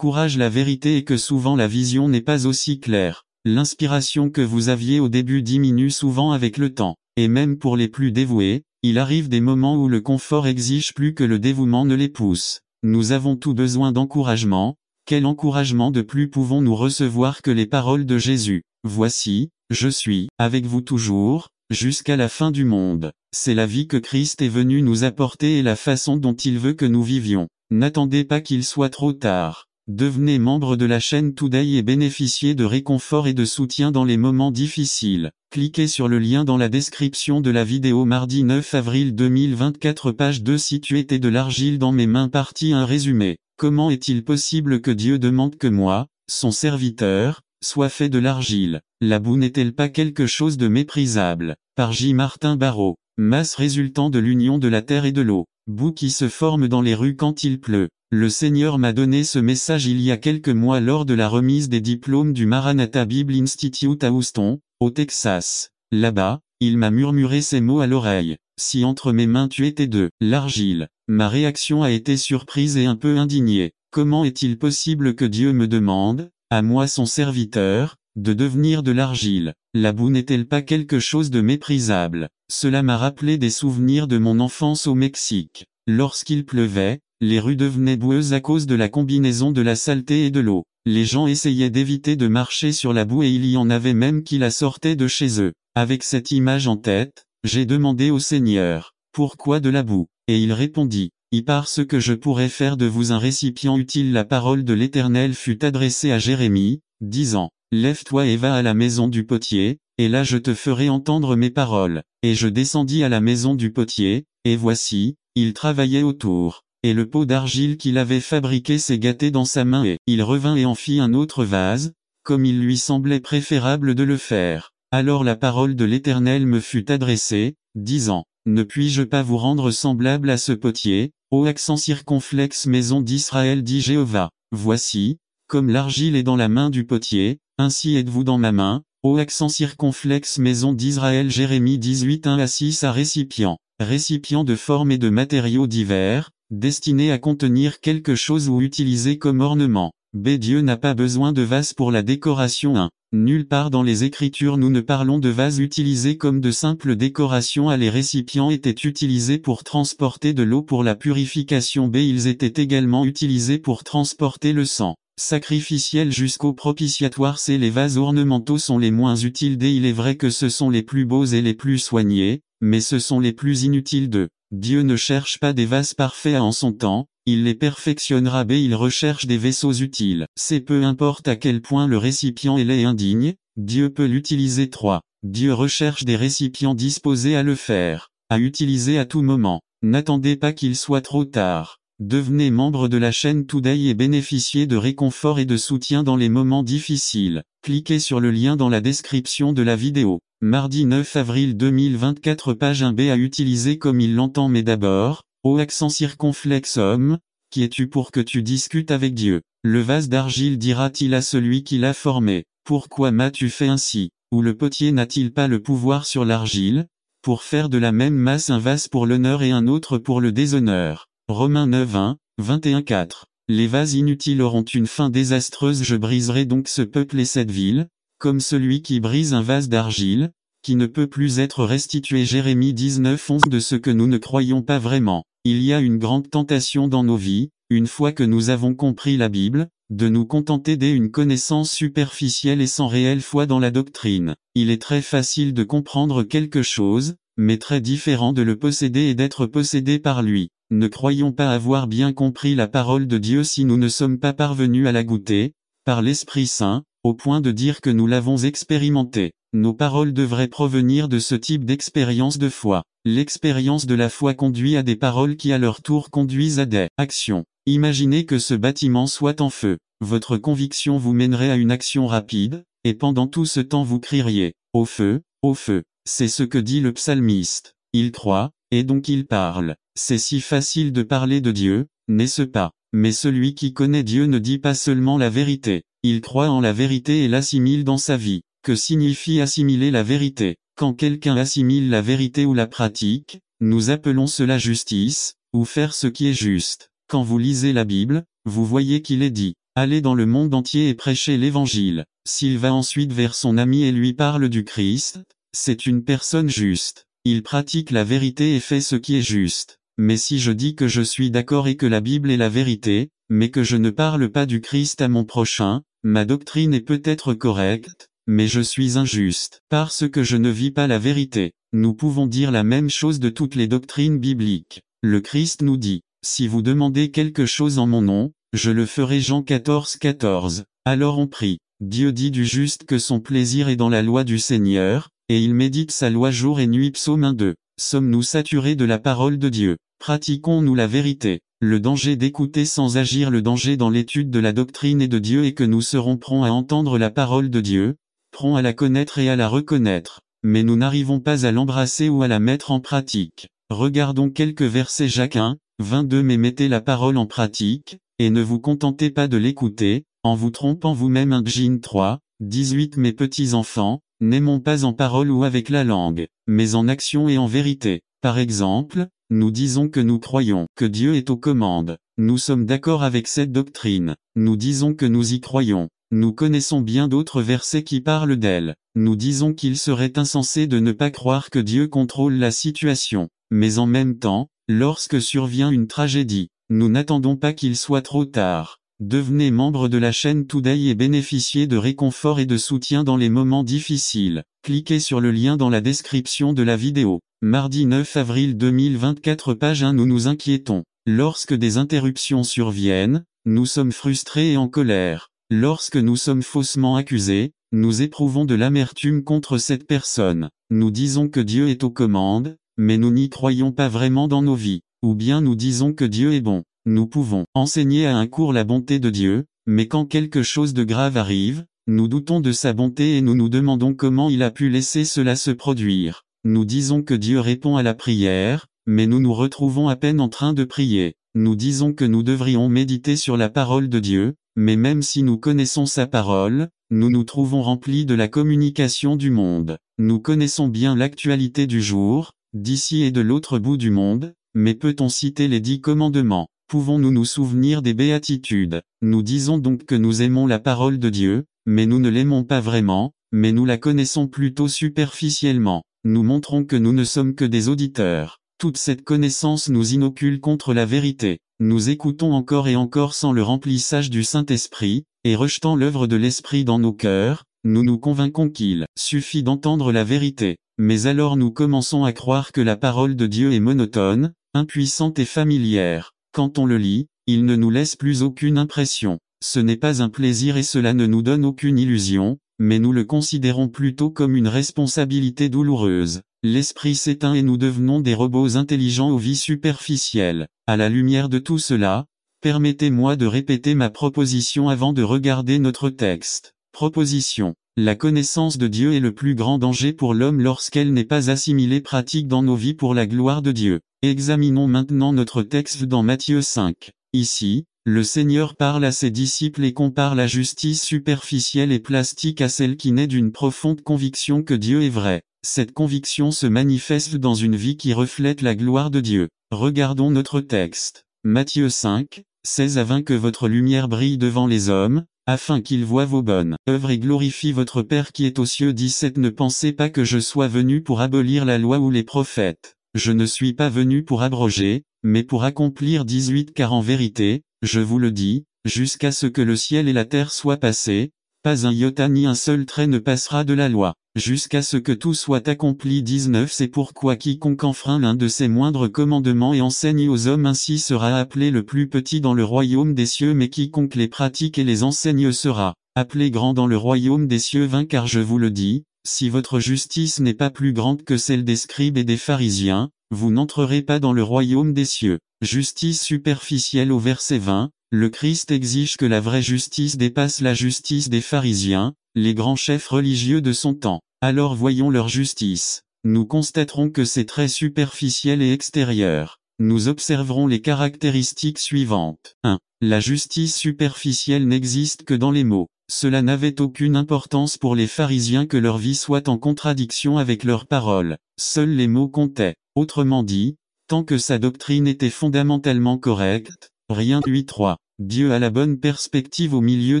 Courage. La vérité est que souvent la vision n'est pas aussi claire. L'inspiration que vous aviez au début diminue souvent avec le temps. Et même pour les plus dévoués, il arrive des moments où le confort exige plus que le dévouement ne les pousse. Nous avons tous besoin d'encouragement. Quel encouragement de plus pouvons-nous recevoir que les paroles de Jésus? Voici, je suis avec vous toujours, jusqu'à la fin du monde. C'est la vie que Christ est venu nous apporter et la façon dont il veut que nous vivions. N'attendez pas qu'il soit trop tard. Devenez membre de la chaîne Today et bénéficiez de réconfort et de soutien dans les moments difficiles. Cliquez sur le lien dans la description de la vidéo. Mardi 9 avril 2024 page 2. Si tu étais de l'argile dans mes mains. Partie 1 résumé. Comment est-il possible que Dieu demande que moi, son serviteur, soit fait de l'argile? La boue n'est-elle pas quelque chose de méprisable? Par J. Martin Barrault. Masse résultant de l'union de la terre et de l'eau. Boue qui se forme dans les rues quand il pleut. Le Seigneur m'a donné ce message il y a quelques mois lors de la remise des diplômes du Maranatha Bible Institute à Houston, au Texas. Là-bas, il m'a murmuré ces mots à l'oreille. Si entre mes mains tu étais de l'argile. Ma réaction a été surprise et un peu indignée. Comment est-il possible que Dieu me demande, à moi son serviteur, de devenir de l'argile? La boue n'est-elle pas quelque chose de méprisable? Cela m'a rappelé des souvenirs de mon enfance au Mexique. Lorsqu'il pleuvait, les rues devenaient boueuses à cause de la combinaison de la saleté et de l'eau. Les gens essayaient d'éviter de marcher sur la boue et il y en avait même qui la sortaient de chez eux. Avec cette image en tête, j'ai demandé au Seigneur, pourquoi de la boue? Et il répondit, parce que je pourrais faire de vous un récipient utile. La parole de l'Éternel fut adressée à Jérémie, disant, lève-toi et va à la maison du potier, et là je te ferai entendre mes paroles. Et je descendis à la maison du potier, et voici, il travaillait autour. Et le pot d'argile qu'il avait fabriqué s'est gâté dans sa main et il revint et en fit un autre vase, comme il lui semblait préférable de le faire. Alors la parole de l'Éternel me fut adressée, disant, ne puis-je pas vous rendre semblable à ce potier, ô accent circonflexe maison d'Israël dit Jéhovah. Voici, comme l'argile est dans la main du potier, ainsi êtes-vous dans ma main, ô accent circonflexe maison d'Israël. Jérémie 18 1 à 6 à récipient. Récipient de forme et de matériaux divers, destiné à contenir quelque chose ou utilisé comme ornement. Dieu n'a pas besoin de vase pour la décoration. 1. Nulle part dans les Écritures nous ne parlons de vases utilisés comme de simples décorations. Les récipients étaient utilisés pour transporter de l'eau pour la purification. Ils étaient également utilisés pour transporter le sang sacrificiel jusqu'au propitiatoire. Les vases ornementaux sont les moins utiles. Il est vrai que ce sont les plus beaux et les plus soignés, mais ce sont les plus inutiles. Dieu ne cherche pas des vases parfaits en son temps, il les perfectionnera. Il recherche des vaisseaux utiles. Peu importe à quel point le récipient est laid et indigne, Dieu peut l'utiliser. 3. Dieu recherche des récipients disposés à le faire, à utiliser à tout moment. N'attendez pas qu'il soit trop tard. Devenez membre de la chaîne Today et bénéficiez de réconfort et de soutien dans les moments difficiles. Cliquez sur le lien dans la description de la vidéo. Mardi 9 avril 2024 page 1b à utiliser comme il l'entend. Mais d'abord, ô accent circonflexe homme, qui es-tu pour que tu discutes avec Dieu? Le vase d'argile dira-t-il à celui qui l'a formé, pourquoi m'as-tu fait ainsi? Ou le potier n'a-t-il pas le pouvoir sur l'argile, pour faire de la même masse un vase pour l'honneur et un autre pour le déshonneur? Romains 9 1, 21 4. Les vases inutiles auront une fin désastreuse. Je briserai donc ce peuple et cette ville, comme celui qui brise un vase d'argile, qui ne peut plus être restitué. Jérémie 19 11. De ce que nous ne croyons pas vraiment. Il y a une grande tentation dans nos vies, une fois que nous avons compris la Bible, de nous contenter d'une connaissance superficielle et sans réelle foi dans la doctrine. Il est très facile de comprendre quelque chose, mais très différent de le posséder et d'être possédé par lui. Ne croyons pas avoir bien compris la parole de Dieu si nous ne sommes pas parvenus à la goûter, par l'Esprit Saint, au point de dire que nous l'avons expérimenté. Nos paroles devraient provenir de ce type d'expérience de foi. L'expérience de la foi conduit à des paroles qui à leur tour conduisent à des actions. Imaginez que ce bâtiment soit en feu. Votre conviction vous mènerait à une action rapide, et pendant tout ce temps vous crieriez « Au feu, au feu ». C'est ce que dit le psalmiste. Il croit, et donc il parle. C'est si facile de parler de Dieu, n'est-ce pas? Mais celui qui connaît Dieu ne dit pas seulement la vérité. Il croit en la vérité et l'assimile dans sa vie. Que signifie assimiler la vérité? Quand quelqu'un assimile la vérité ou la pratique, nous appelons cela justice, ou faire ce qui est juste. Quand vous lisez la Bible, vous voyez qu'il est dit « Allez dans le monde entier et prêchez l'évangile ». S'il va ensuite vers son ami et lui parle du Christ, c'est une personne juste. Il pratique la vérité et fait ce qui est juste. Mais si je dis que je suis d'accord et que la Bible est la vérité, mais que je ne parle pas du Christ à mon prochain, ma doctrine est peut-être correcte, mais je suis injuste, parce que je ne vis pas la vérité. Nous pouvons dire la même chose de toutes les doctrines bibliques. Le Christ nous dit, si vous demandez quelque chose en mon nom, je le ferai. Jean 14, 14. Alors on prie. Dieu dit du juste que son plaisir est dans la loi du Seigneur, et il médite sa loi jour et nuit. Psaume 1-2. Sommes-nous saturés de la parole de Dieu? Pratiquons-nous la vérité? Le danger d'écouter sans agir. Le danger dans l'étude de la doctrine et de Dieu est que nous serons prompts à entendre la parole de Dieu, prompts à la connaître et à la reconnaître, mais nous n'arrivons pas à l'embrasser ou à la mettre en pratique. Regardons quelques versets. Jacques 1, 22. Mais mettez la parole en pratique, et ne vous contentez pas de l'écouter, en vous trompant vous-même. 1 Gin 3, 18. Mes petits enfants, n'aimons pas en parole ou avec la langue, mais en action et en vérité. Par exemple, nous disons que nous croyons que Dieu est aux commandes. Nous sommes d'accord avec cette doctrine. Nous disons que nous y croyons. Nous connaissons bien d'autres versets qui parlent d'elle. Nous disons qu'il serait insensé de ne pas croire que Dieu contrôle la situation. Mais en même temps, lorsque survient une tragédie, nous n'attendons pas qu'il soit trop tard. Devenez membre de la chaîne Today et bénéficiez de réconfort et de soutien dans les moments difficiles. Cliquez sur le lien dans la description de la vidéo. Mardi 9 avril 2024, page 1. Nous nous inquiétons. Lorsque des interruptions surviennent, nous sommes frustrés et en colère. Lorsque nous sommes faussement accusés, nous éprouvons de l'amertume contre cette personne. Nous disons que Dieu est aux commandes, mais nous n'y croyons pas vraiment dans nos vies. Ou bien nous disons que Dieu est bon. Nous pouvons enseigner à un cours la bonté de Dieu, mais quand quelque chose de grave arrive, nous doutons de sa bonté et nous nous demandons comment il a pu laisser cela se produire. Nous disons que Dieu répond à la prière, mais nous nous retrouvons à peine en train de prier. Nous disons que nous devrions méditer sur la parole de Dieu, mais même si nous connaissons sa parole, nous nous trouvons remplis de la communication du monde. Nous connaissons bien l'actualité du jour, d'ici et de l'autre bout du monde, mais peut-on citer les 10 commandements? Pouvons-nous nous souvenir des béatitudes? Nous disons donc que nous aimons la parole de Dieu, mais nous ne l'aimons pas vraiment, mais nous la connaissons plutôt superficiellement. Nous montrons que nous ne sommes que des auditeurs. Toute cette connaissance nous inocule contre la vérité. Nous écoutons encore et encore sans le remplissage du Saint-Esprit, et rejetant l'œuvre de l'Esprit dans nos cœurs, nous nous convainquons qu'il suffit d'entendre la vérité. Mais alors nous commençons à croire que la parole de Dieu est monotone, impuissante et familière. Quand on le lit, il ne nous laisse plus aucune impression. Ce n'est pas un plaisir et cela ne nous donne aucune illusion, mais nous le considérons plutôt comme une responsabilité douloureuse. L'esprit s'éteint et nous devenons des robots intelligents aux vies superficielles. À la lumière de tout cela, permettez-moi de répéter ma proposition avant de regarder notre texte. Proposition. La connaissance de Dieu est le plus grand danger pour l'homme lorsqu'elle n'est pas assimilée pratique dans nos vies pour la gloire de Dieu. Examinons maintenant notre texte dans Matthieu 5. Ici, le Seigneur parle à ses disciples et compare la justice superficielle et plastique à celle qui naît d'une profonde conviction que Dieu est vrai. Cette conviction se manifeste dans une vie qui reflète la gloire de Dieu. Regardons notre texte. Matthieu 5, 16 à 20. Que votre lumière brille devant les hommes, afin qu'ils voient vos bonnes œuvres et glorifient votre Père qui est aux cieux. 17. Ne pensez pas que je sois venu pour abolir la loi ou les prophètes. Je ne suis pas venu pour abroger, mais pour accomplir. 18. Car en vérité, je vous le dis, jusqu'à ce que le ciel et la terre soient passés, pas un iota ni un seul trait ne passera de la loi, jusqu'à ce que tout soit accompli. 19. C'est pourquoi quiconque enfreint l'un de ces moindres commandements et enseigne aux hommes ainsi sera appelé le plus petit dans le royaume des cieux, mais quiconque les pratique et les enseigne sera appelez grand dans le royaume des cieux 20 car je vous le dis, si votre justice n'est pas plus grande que celle des scribes et des pharisiens, vous n'entrerez pas dans le royaume des cieux. Justice superficielle au verset 20, le Christ exige que la vraie justice dépasse la justice des pharisiens, les grands chefs religieux de son temps. Alors voyons leur justice. Nous constaterons que c'est très superficiel et extérieur. Nous observerons les caractéristiques suivantes. 1. La justice superficielle n'existe que dans les mots. Cela n'avait aucune importance pour les pharisiens que leur vie soit en contradiction avec leurs paroles. Seuls les mots comptaient. Autrement dit, tant que sa doctrine était fondamentalement correcte, rien. 8.3. Dieu a la bonne perspective au milieu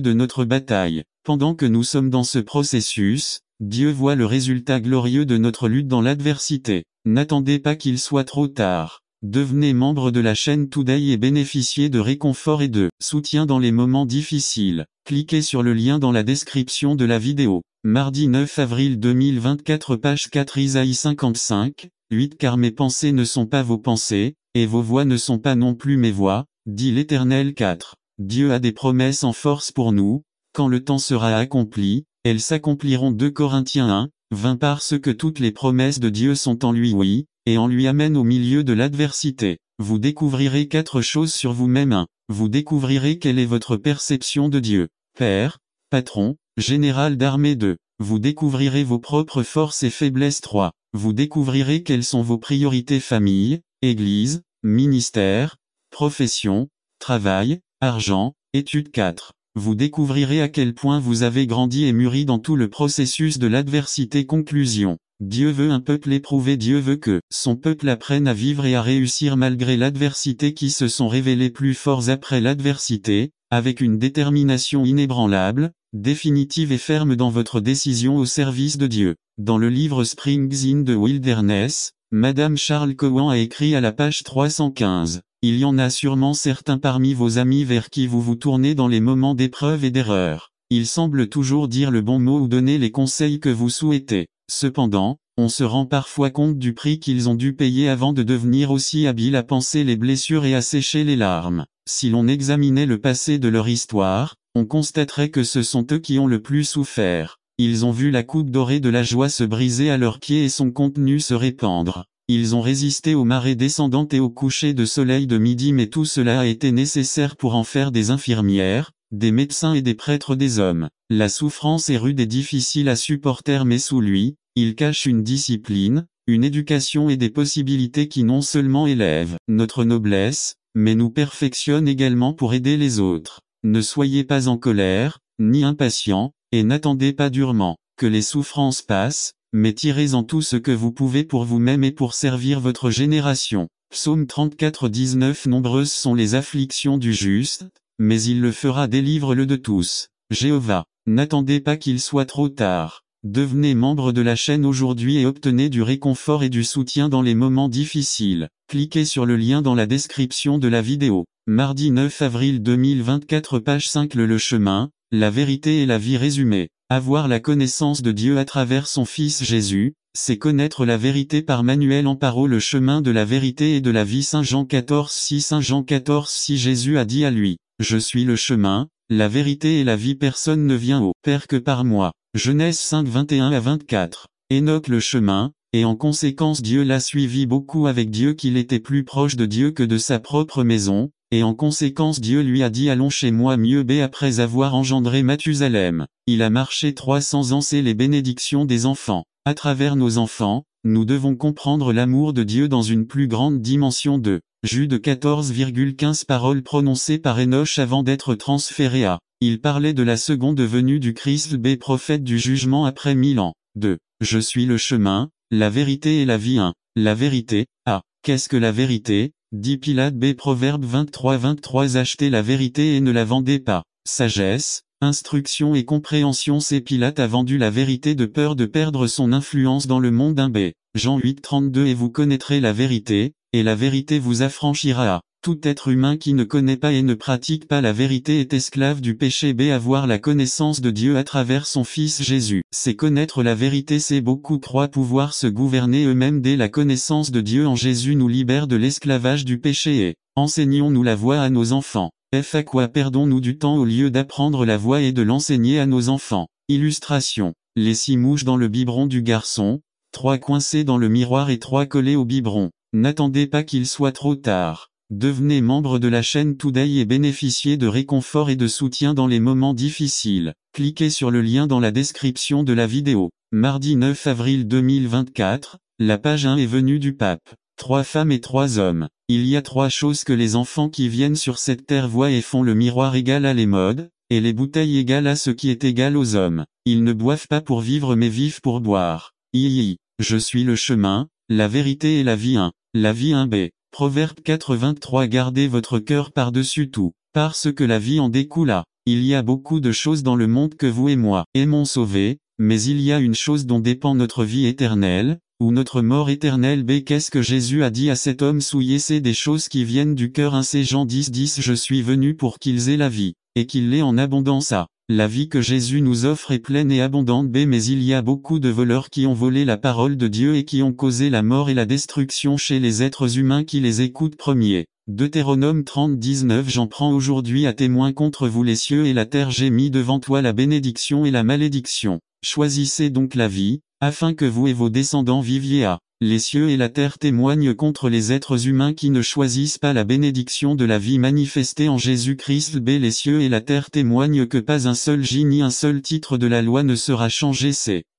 de notre bataille. Pendant que nous sommes dans ce processus, Dieu voit le résultat glorieux de notre lutte dans l'adversité. N'attendez pas qu'il soit trop tard. Devenez membre de la chaîne Today et bénéficiez de réconfort et de soutien dans les moments difficiles. Cliquez sur le lien dans la description de la vidéo. Mardi 9 avril 2024 page 4 Isaïe 55, 8 Car mes pensées ne sont pas vos pensées, et vos voix ne sont pas non plus mes voix, dit l'Éternel. 4. Dieu a des promesses en force pour nous, quand le temps sera accompli, elles s'accompliront. 2 Corinthiens 1, 20 Parce que toutes les promesses de Dieu sont en lui oui, et en lui amen au milieu de l'adversité. Vous découvrirez 4 choses sur vous-même. 1. Vous découvrirez quelle est votre perception de Dieu. Père, patron, général d'armée. 2. Vous découvrirez vos propres forces et faiblesses. 3. Vous découvrirez quelles sont vos priorités famille, église, ministère, profession, travail, argent, études. 4. Vous découvrirez à quel point vous avez grandi et mûri dans tout le processus de l'adversité. Conclusion. Dieu veut un peuple éprouvé. Dieu veut que son peuple apprenne à vivre et à réussir malgré l'adversité, qui se sont révélés plus forts après l'adversité, avec une détermination inébranlable, définitive et ferme dans votre décision au service de Dieu. Dans le livre Springs in the Wilderness, Madame Charles Cowan a écrit à la page 315. Il y en a sûrement certains parmi vos amis vers qui vous vous tournez dans les moments d'épreuve et d'erreur. Ils semblent toujours dire le bon mot ou donner les conseils que vous souhaitez. Cependant, on se rend parfois compte du prix qu'ils ont dû payer avant de devenir aussi habiles à panser les blessures et à sécher les larmes. Si l'on examinait le passé de leur histoire, on constaterait que ce sont eux qui ont le plus souffert. Ils ont vu la coupe dorée de la joie se briser à leurs pieds et son contenu se répandre. Ils ont résisté aux marées descendantes et au coucher de soleil de midi, mais tout cela a été nécessaire pour en faire des infirmières, des médecins et des prêtres des hommes. La souffrance est rude et difficile à supporter, mais sous lui, il cache une discipline, une éducation et des possibilités qui non seulement élèvent notre noblesse, mais nous perfectionnent également pour aider les autres. Ne soyez pas en colère, ni impatient, et n'attendez pas durement que les souffrances passent, mais tirez-en tout ce que vous pouvez pour vous-même et pour servir votre génération. Psaume 34, 19 Nombreuses sont les afflictions du juste, mais il le fera, délivre-le de tous. Jéhovah, n'attendez pas qu'il soit trop tard. Devenez membre de la chaîne aujourd'hui et obtenez du réconfort et du soutien dans les moments difficiles. Cliquez sur le lien dans la description de la vidéo. Mardi 9 avril 2024 page 5 Le chemin, la vérité et la vie résumée. Avoir la connaissance de Dieu à travers son Fils Jésus, c'est connaître la vérité. Par Manuel Amparo. Le chemin de la vérité et de la vie. Saint Jean 14,6 Saint Jean 14,6 Jésus a dit à lui, je suis le chemin, la vérité et la vie, personne ne vient au Père que par moi. Genèse 5, 21 à 24. Enoch le chemin, et en conséquence Dieu l'a suivi beaucoup avec Dieu, qu'il était plus proche de Dieu que de sa propre maison, et en conséquence Dieu lui a dit allons chez moi mieux b. Après avoir engendré Mathusalem, il a marché 300 ans. C'est les bénédictions des enfants. À travers nos enfants, nous devons comprendre l'amour de Dieu dans une plus grande dimension. de Jude 14,15 Paroles prononcées par Enoch avant d'être transféré à. Il parlait de la seconde venue du Christ. B. Prophète du jugement après 1000 ans. 2. Je suis le chemin, la vérité et la vie. 1. La vérité. A. Qu'est-ce que la vérité? Dit Pilate. B. Proverbe 23, 23 Achetez la vérité et ne la vendez pas. Sagesse, instruction et compréhension. C. Pilate a vendu la vérité de peur de perdre son influence dans le monde. 1. B. Jean 8, 32 Et vous connaîtrez la vérité, et la vérité vous affranchira. A. Tout être humain qui ne connaît pas et ne pratique pas la vérité est esclave du péché. B. Avoir la connaissance de Dieu à travers son Fils Jésus, c'est connaître la vérité. C. Beaucoup croient pouvoir se gouverner eux-mêmes. D. La connaissance de Dieu en Jésus nous libère de l'esclavage du péché et enseignons-nous la voie à nos enfants. À quoi perdons-nous du temps au lieu d'apprendre la voie et de l'enseigner à nos enfants? Illustration. Les 6 mouches dans le biberon du garçon, 3 coincées dans le miroir et 3 collées au biberon. N'attendez pas qu'il soit trop tard. Devenez membre de la chaîne Today et bénéficiez de réconfort et de soutien dans les moments difficiles. Cliquez sur le lien dans la description de la vidéo. Mardi 9 avril 2024, la page 1 est venue du pape. 3 femmes et 3 hommes. Il y a 3 choses que les enfants qui viennent sur cette terre voient et font: le miroir égal à les modes, et les bouteilles égales à ce qui est égal aux hommes. Ils ne boivent pas pour vivre mais vivent pour boire. Je suis le chemin, la vérité et la vie 1. La vie 1b. Proverbe 4:23. Gardez votre cœur par-dessus tout, parce que la vie en découle. Il y a beaucoup de choses dans le monde que vous et moi aimons sauver, mais il y a une chose dont dépend notre vie éternelle, ou notre mort éternelle. Qu'est-ce que Jésus a dit à cet homme souillé? C'est des choses qui viennent du cœur. 1 Jean 10:10. Je suis venu pour qu'ils aient la vie, et qu'ils l'aient en abondance. La vie que Jésus nous offre est pleine et abondante. Mais il y a beaucoup de voleurs qui ont volé la parole de Dieu et qui ont causé la mort et la destruction chez les êtres humains qui les écoutent. Premier. Deutéronome 30:19. J'en prends aujourd'hui à témoin contre vous les cieux et la terre. J'ai mis devant toi la bénédiction et la malédiction. Choisissez donc la vie, afin que vous et vos descendants viviez. Les cieux et la terre témoignent contre les êtres humains qui ne choisissent pas la bénédiction de la vie manifestée en Jésus-Christ. Les cieux et la terre témoignent que pas un seul ni un seul titre de la loi ne sera changé.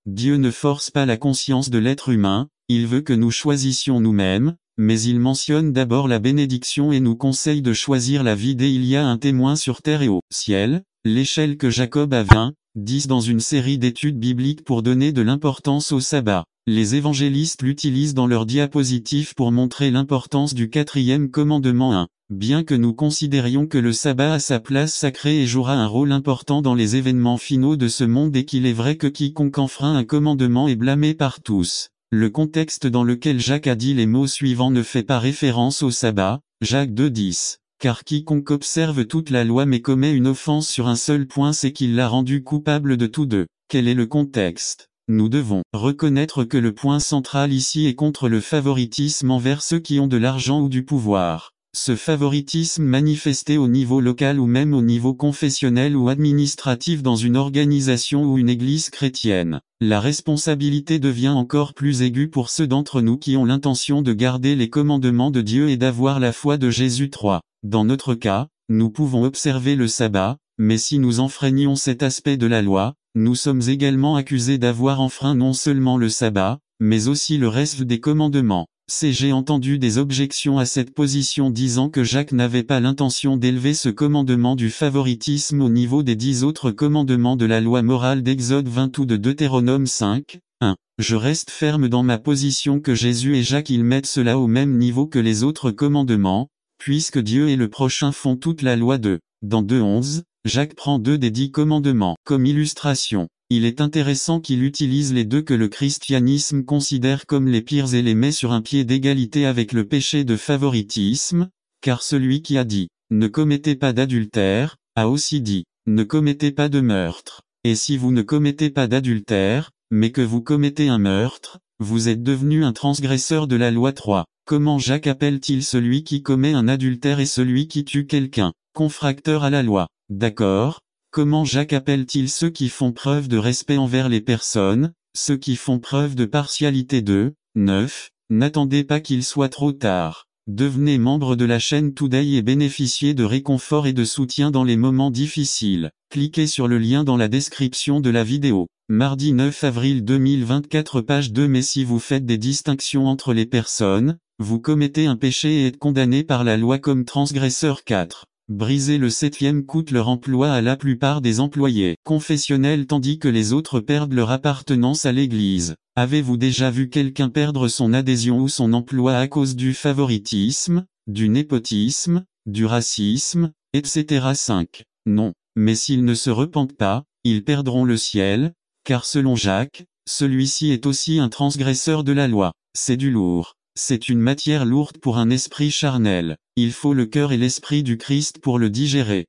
Dieu ne force pas la conscience de l'être humain, il veut que nous choisissions nous-mêmes, mais il mentionne d'abord la bénédiction et nous conseille de choisir la vie. Il y a un témoin sur terre et au ciel, l'échelle que Jacob a 10 dans une série d'études bibliques pour donner de l'importance au sabbat. Les évangélistes l'utilisent dans leurs diapositives pour montrer l'importance du 4e commandement 1. Bien que nous considérions que le sabbat a sa place sacrée et jouera un rôle important dans les événements finaux de ce monde et qu'il est vrai que quiconque enfreint un commandement est blâmé par tous, le contexte dans lequel Jacques a dit les mots suivants ne fait pas référence au sabbat, Jacques 2:10. Car quiconque observe toute la loi mais commet une offense sur un seul point, c'est qu'il l'a rendu coupable de tous deux. Quel est le contexte? Nous devons reconnaître que le point central ici est contre le favoritisme envers ceux qui ont de l'argent ou du pouvoir. Ce favoritisme manifesté au niveau local ou même au niveau confessionnel ou administratif dans une organisation ou une église chrétienne. La responsabilité devient encore plus aiguë pour ceux d'entre nous qui ont l'intention de garder les commandements de Dieu et d'avoir la foi de Jésus. 3. Dans notre cas, nous pouvons observer le sabbat, mais si nous enfreignons cet aspect de la loi, nous sommes également accusés d'avoir enfreint non seulement le sabbat, mais aussi le reste des commandements. J'ai entendu des objections à cette position disant que Jacques n'avait pas l'intention d'élever ce commandement du favoritisme au niveau des 10 autres commandements de la loi morale d'Exode 20 ou de Deutéronome 5. 1. Je reste ferme dans ma position que Jésus et Jacques ils mettent cela au même niveau que les autres commandements, puisque Dieu et le prochain font toute la loi d'eux. Dans 2:11, Jacques prend 2 des 10 commandements comme illustration. Il est intéressant qu'il utilise les 2 que le christianisme considère comme les pires et les met sur un pied d'égalité avec le péché de favoritisme, car celui qui a dit « Ne commettez pas d'adultère » a aussi dit « Ne commettez pas de meurtre ». Et si vous ne commettez pas d'adultère, mais que vous commettez un meurtre, vous êtes devenu un transgresseur de la loi. 3. Comment Jacques appelle-t-il celui qui commet un adultère et celui qui tue quelqu'un? Confracteur à la loi. D'accord. Comment Jacques appelle-t-il ceux qui font preuve de respect envers les personnes, ceux qui font preuve de partialité? 2. 9. N'attendez pas qu'il soit trop tard. Devenez membre de la chaîne Today et bénéficiez de réconfort et de soutien dans les moments difficiles. Cliquez sur le lien dans la description de la vidéo. Mardi 9 avril 2024 page 2. Mais si vous faites des distinctions entre les personnes, vous commettez un péché et êtes condamné par la loi comme transgresseur. 4. Briser le 7e coûte leur emploi à la plupart des employés confessionnels tandis que les autres perdent leur appartenance à l'église. Avez-vous déjà vu quelqu'un perdre son adhésion ou son emploi à cause du favoritisme, du népotisme, du racisme, etc. 5. Non. Mais s'ils ne se repentent pas, ils perdront le ciel, car selon Jacques, celui-ci est aussi un transgresseur de la loi. C'est du lourd. C'est une matière lourde pour un esprit charnel. Il faut le cœur et l'esprit du Christ pour le digérer.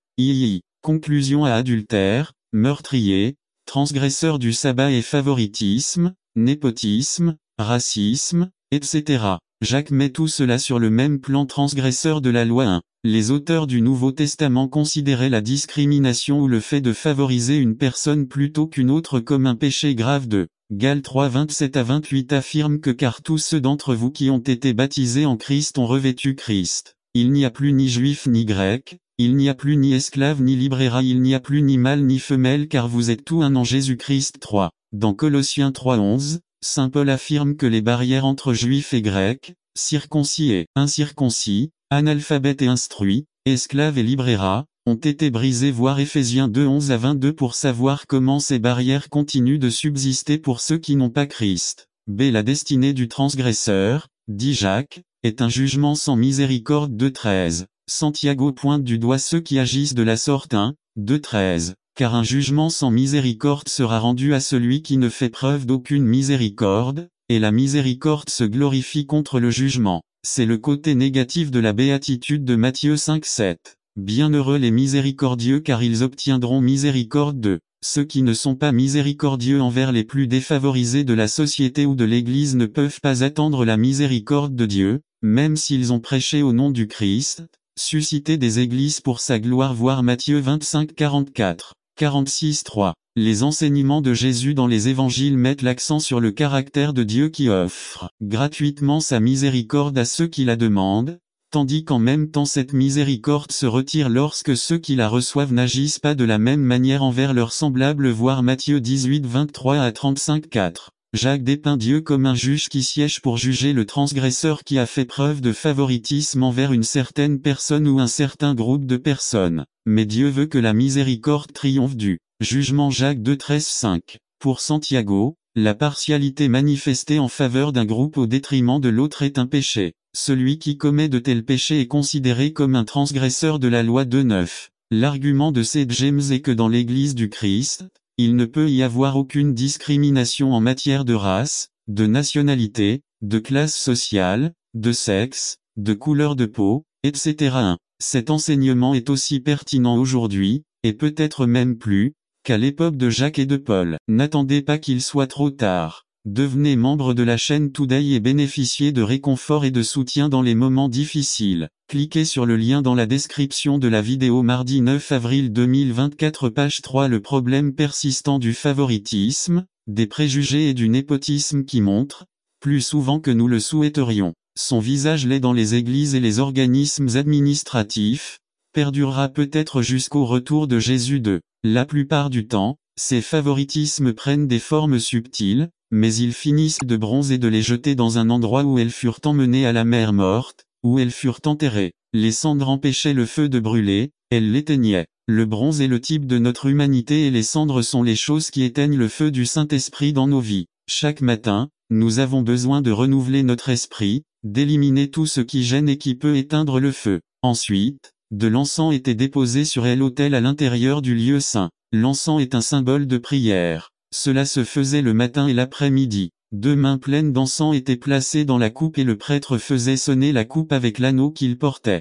Conclusion à adultère, meurtrier, transgresseur du sabbat et favoritisme, népotisme, racisme, etc. Jacques met tout cela sur le même plan transgresseur de la loi 1. Les auteurs du Nouveau Testament considéraient la discrimination ou le fait de favoriser une personne plutôt qu'une autre comme un péché grave de Galates 3, 27 à 28 affirme que car tous ceux d'entre vous qui ont été baptisés en Christ ont revêtu Christ. Il n'y a plus ni juif ni grec, il n'y a plus ni esclave ni libéral, il n'y a plus ni mâle ni femelle car vous êtes tout un en Jésus-Christ 3. Dans Colossiens 3, 11, Saint Paul affirme que les barrières entre juifs et grecs, circoncis et incirconcis, analphabètes et instruits, esclaves et libéral, ont été brisées voire Éphésiens 2, 11 à 22 pour savoir comment ces barrières continuent de subsister pour ceux qui n'ont pas Christ. B. La destinée du transgresseur, dit Jacques, est un jugement sans miséricorde 2,13. Santiago pointe du doigt ceux qui agissent de la sorte 1, 2,13. Car un jugement sans miséricorde sera rendu à celui qui ne fait preuve d'aucune miséricorde, et la miséricorde se glorifie contre le jugement. C'est le côté négatif de la béatitude de Matthieu 5, 7. Bienheureux les miséricordieux car ils obtiendront miséricorde d'eux. Ceux qui ne sont pas miséricordieux envers les plus défavorisés de la société ou de l'Église ne peuvent pas attendre la miséricorde de Dieu, même s'ils ont prêché au nom du Christ, suscité des églises pour sa gloire voir Matthieu 25, 44, 46, 3. Les enseignements de Jésus dans les évangiles mettent l'accent sur le caractère de Dieu qui offre gratuitement sa miséricorde à ceux qui la demandent, tandis qu'en même temps cette miséricorde se retire lorsque ceux qui la reçoivent n'agissent pas de la même manière envers leurs semblables voir Matthieu 18, 23 à 35, 4. Jacques dépeint Dieu comme un juge qui siège pour juger le transgresseur qui a fait preuve de favoritisme envers une certaine personne ou un certain groupe de personnes. Mais Dieu veut que la miséricorde triomphe du jugement Jacques 2, 13, 5. Pour Santiago, la partialité manifestée en faveur d'un groupe au détriment de l'autre est un péché. Celui qui commet de tels péchés est considéré comme un transgresseur de la loi 2,9. L'argument de C. James est que dans l'Église du Christ, il ne peut y avoir aucune discrimination en matière de race, de nationalité, de classe sociale, de sexe, de couleur de peau, etc. Cet enseignement est aussi pertinent aujourd'hui, et peut-être même plus, qu'à l'époque de Jacques et de Paul. N'attendez pas qu'il soit trop tard. Devenez membre de la chaîne Today et bénéficiez de réconfort et de soutien dans les moments difficiles. Cliquez sur le lien dans la description de la vidéo mardi 9 avril 2024 page 3. Le problème persistant du favoritisme, des préjugés et du népotisme qui montre, plus souvent que nous le souhaiterions, son visage laid dans les églises et les organismes administratifs, perdurera peut-être jusqu'au retour de Jésus 2. La plupart du temps, ces favoritismes prennent des formes subtiles, mais ils finissent de bronzer et de les jeter dans un endroit où elles furent emmenées à la mer morte, où elles furent enterrées. Les cendres empêchaient le feu de brûler, elles l'éteignaient. Le bronze est le type de notre humanité et les cendres sont les choses qui éteignent le feu du Saint-Esprit dans nos vies. Chaque matin, nous avons besoin de renouveler notre esprit, d'éliminer tout ce qui gêne et qui peut éteindre le feu. Ensuite, de l'encens était déposé sur l'autel à l'intérieur du lieu saint. L'encens est un symbole de prière. Cela se faisait le matin et l'après-midi. 2 mains pleines d'encens étaient placées dans la coupe et le prêtre faisait sonner la coupe avec l'anneau qu'il portait.